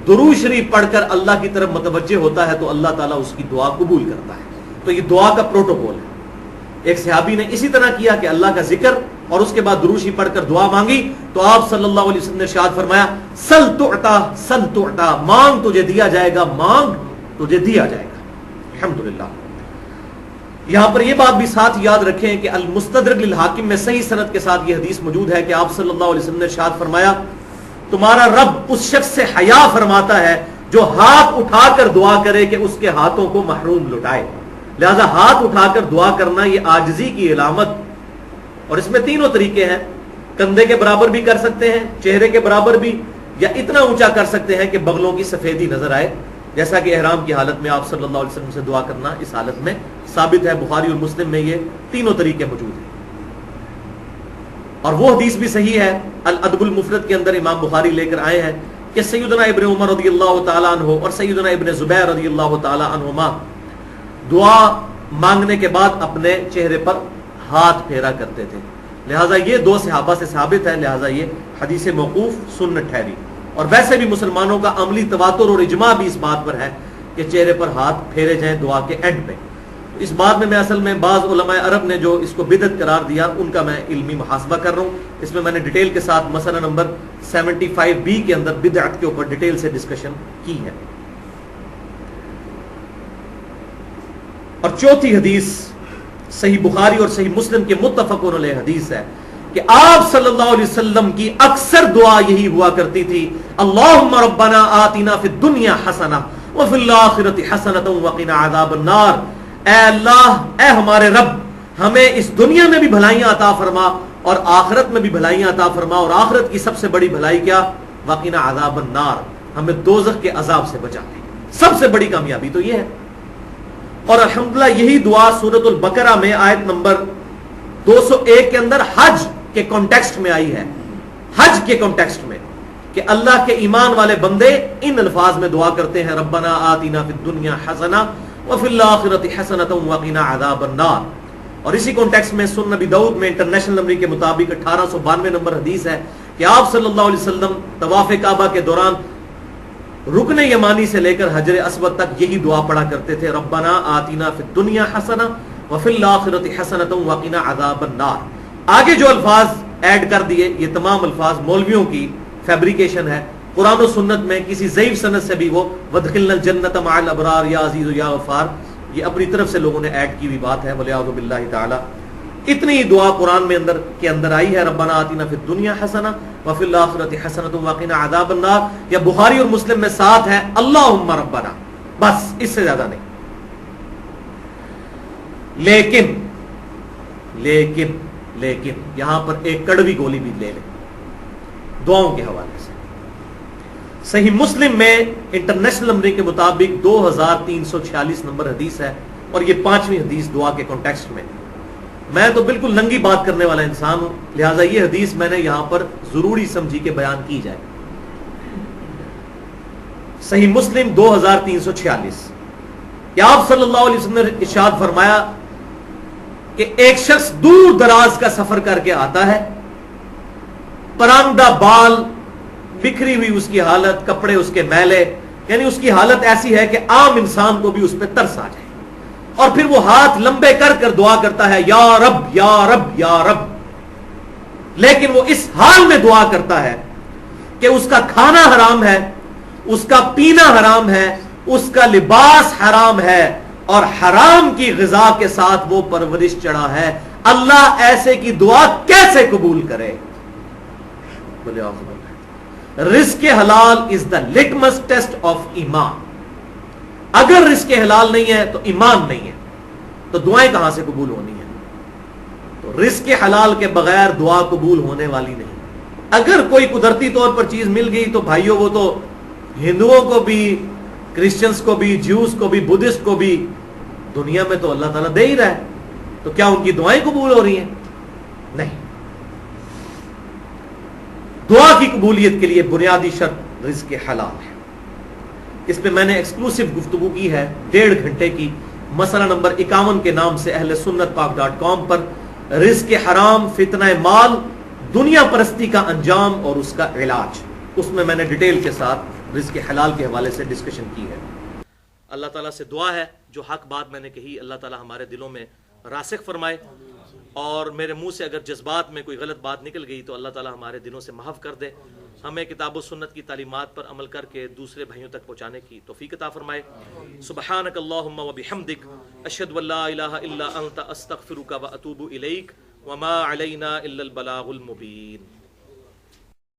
درود شریف پڑھ کر اللہ کی طرف متوجہ ہوتا ہے تو اللہ تعالیٰ اس کی دعا قبول کرتا ہے. تو یہ دعا کا پروٹوکول ہے. ایک صحابی نے اسی طرح کیا کہ اللہ کا ذکر اور اس کے بعد درود شریف پڑھ کر دعا مانگی تو آپ صلی اللہ علیہ وسلم نے ارشاد فرمایا سل تعطا سل تعطا، مانگ تجھے دیا جائے گا، مانگ تجھے دیا جائے گا. الحمدللہ. یہاں پر یہ بات بھی ساتھ یاد رکھیں کہ المستدرک للحاکم میں صحیح سند کے ساتھ یہ حدیث موجود ہے کہ آپ صلی اللہ علیہ وسلم نے ارشاد فرمایا تمہارا رب اس شخص سے حیا فرماتا ہے جو ہاتھ اٹھا کر دعا کرے کہ اس کے ہاتھوں کو محروم لٹائے. لہذا ہاتھ اٹھا کر دعا کرنا یہ عاجزی کی علامت. اور اس میں 3 طریقے ہیں. کندھے کے برابر بھی کر سکتے ہیں، چہرے کے برابر بھی، یا اتنا اونچا کر سکتے ہیں کہ بغلوں کی سفیدی نظر آئے، جیسا کہ احرام کی حالت میں آپ صلی اللہ علیہ وسلم سے دعا کرنا اس حالت میں ثابت ہے۔ بخاری اور مسلم میں یہ تینوں طریقے موجود ہیں، اور وہ حدیث بھی صحیح ہے، الادب المفرد کے اندر امام بخاری لے کر آئے ہیں کہ سیدنا ابن عمر رضی اللہ تعالیٰ عنہ اور سیدنا ابن زبیر رضی اللہ تعالیٰ عنہما دعا مانگنے کے بعد اپنے چہرے پر ہاتھ پھیرا کرتے تھے، لہٰذا یہ دو صحابہ سے ثابت ہے، لہٰذا یہ حدیث موقوف سنت ٹھہری۔ اور ویسے بھی مسلمانوں کا عملی تواتر اور اجماع بھی اس بات پر ہے کہ چہرے پر ہاتھ پھیرے جائیں دعا کے اینڈ پہ۔ اس بات میں اصل میں بعض علماء عرب نے جو اس کو بدعت قرار دیا ان کا میں علمی محاسبہ کر رہا ہوں، اس میں نے ڈیٹیل کے ساتھ مسئلہ نمبر 75B کے اندر بدعت کے اوپر ڈیٹیل سے ڈسکشن کی ہے۔ اور چوتھی حدیث صحیح بخاری اور صحیح مسلم کے متفقون علیہ حدیث ہے کہ آپ صلی اللہ علیہ وسلم کی اکثر دعا یہی ہوا کرتی تھی، اللہم ربنا آتنا فی الدنیا حسنہ وفی الآخرۃ حسنۃ وقنا عذاب النار، اے اللہ، اے ہمارے رب، ہمیں اس دنیا میں بھی بھلائیاں عطا فرما اور آخرت میں بھی بھلائیاں عطا فرما، اور آخرت کی سب سے بڑی بھلائی کیا؟ وقنا عذاب النار، ہمیں دوزخ کے عذاب سے بچا دے۔ سب سے بڑی کامیابی تو یہ ہے، اور الحمدللہ یہی دعا سورۃ البقرہ میں آیت نمبر 201 کے اندر حج کے کانٹیکسٹ میں آئی ہے، حج کے کانٹیکسٹ میں، کہ اللہ کے ایمان والے بندے ان الفاظ میں دعا کرتے ہیں، ربنا آتنا فی الدنیا حسنہ وفی الآخرۃ حسنۃ وقنا عذاب النار۔ اور اسی کانٹیکسٹ میں سنن نبی داؤد میں انٹرنیشنل نمبر کے مطابق 1892 نمبر حدیث ہے کہ آپ صلی اللہ علیہ وسلم طواف کعبہ کے دوران رکن یمانی سے لے کر حجر اسود تک یہی دعا پڑھا کرتے تھے، ربنا آتنا فی الدنیا حسنہ وفی الآخرۃ حسنۃ وقنا عذاب النار۔ آگے جو الفاظ ایڈ کر دیے یہ تمام الفاظ مولویوں کی فیبریکیشن ہے، قرآن و سنت میں کسی ضعیف سند سے بھی وہ وادخلنا الجنۃ مع الابرار یا عزیز یا غفار، یہ اپنی طرف سے لوگوں نے ایڈ کی ہوئی بات ہے، والعیاذ باللہ تعالی۔ اتنی دعا قرآن میں اندر آئی ہے، ربنا آتنا فی الدنیا حسنہ وفی الآخرۃ حسنۃ وقنا عذاب النار، یا بخاری اور مسلم میں ساتھ ہے اللہم ربنا، بس اس سے زیادہ نہیں۔ لیکن یہاں پر ایک کڑوی گولی بھی لے لیں دعاؤں کے حوالے سے۔ صحیح مسلم میں انٹرنیشنل نمبر کے مطابق 2346 نمبر حدیث ہے، اور یہ 5ویں حدیث دعا کے کانٹیکسٹ میں۔ میں تو بالکل ننگی بات کرنے والا انسان ہوں، لہٰذا یہ حدیث میں نے یہاں پر ضروری سمجھی کہ بیان کی جائے۔ صحیح مسلم 2346 کہ آپ صلی اللہ علیہ وسلم نے ارشاد فرمایا کہ ایک شخص دور دراز کا سفر کر کے آتا ہے، پراندہ بال، بکھری ہوئی اس کی حالت، کپڑے اس کے میلے، یعنی اس کی حالت ایسی ہے کہ عام انسان کو بھی اس پہ ترس آ جائے، اور پھر وہ ہاتھ لمبے کر کر دعا کرتا ہے، یا رب یا رب یا رب، لیکن وہ اس حال میں دعا کرتا ہے کہ اس کا کھانا حرام ہے، اس کا پینا حرام ہے، اس کا لباس حرام ہے، اور حرام کی غذا کے ساتھ وہ پرورش چڑھا ہے، اللہ ایسے کی دعا کیسے قبول کرے؟ رزق حلال از دا لٹمس ٹیسٹ آف ایمان۔ اگر رزق حلال نہیں ہے تو ایمان نہیں ہے، تو دعائیں کہاں سے قبول ہونی ہیں؟ تو رزق حلال کے بغیر دعا قبول ہونے والی نہیں۔ اگر کوئی قدرتی طور پر چیز مل گئی تو بھائیوں وہ تو ہندوؤں کو بھی، کرسچنز کو بھی، جیوز کو بھی، بدھسٹ کو بھی دنیا میں تو اللہ تعالیٰ دے ہی رہا ہے، تو کیا ان کی دعائیں قبول ہو رہی ہیں؟ نہیں۔ دعا کی قبولیت کے لیے بنیادی شرط رزق حلال ہے۔ اس پہ میں نے ایکسکلوسیو گفتگو کی ہے 1.5 گھنٹے کی، مسئلہ نمبر 51 کے نام سے اہل سنت پاک.com پر، رزق حرام، فتنہ مال، دنیا پرستی کا انجام اور اس کا علاج، اس میں نے ڈیٹیل کے ساتھ رزق حلال کے حوالے سے ڈسکشن کی ہے۔ اللہ تعالیٰ سے دعا ہے جو حق بات میں نے کہی اللہ تعالیٰ ہمارے دلوں میں راسخ فرمائے، اور میرے منہ سے اگر جذبات میں کوئی غلط بات نکل گئی تو اللہ تعالیٰ ہمارے دلوں سے محو کر دے، ہمیں کتاب و سنت کی تعلیمات پر عمل کر کے دوسرے بھائیوں تک پہنچانے کی توفیق عطا فرمائے۔ سبحانک اللہم و بحمدک، اشہد ان لا الہ الا انت، استغفرک و اتوب الیک، وما علینا الا البلاغ المبین۔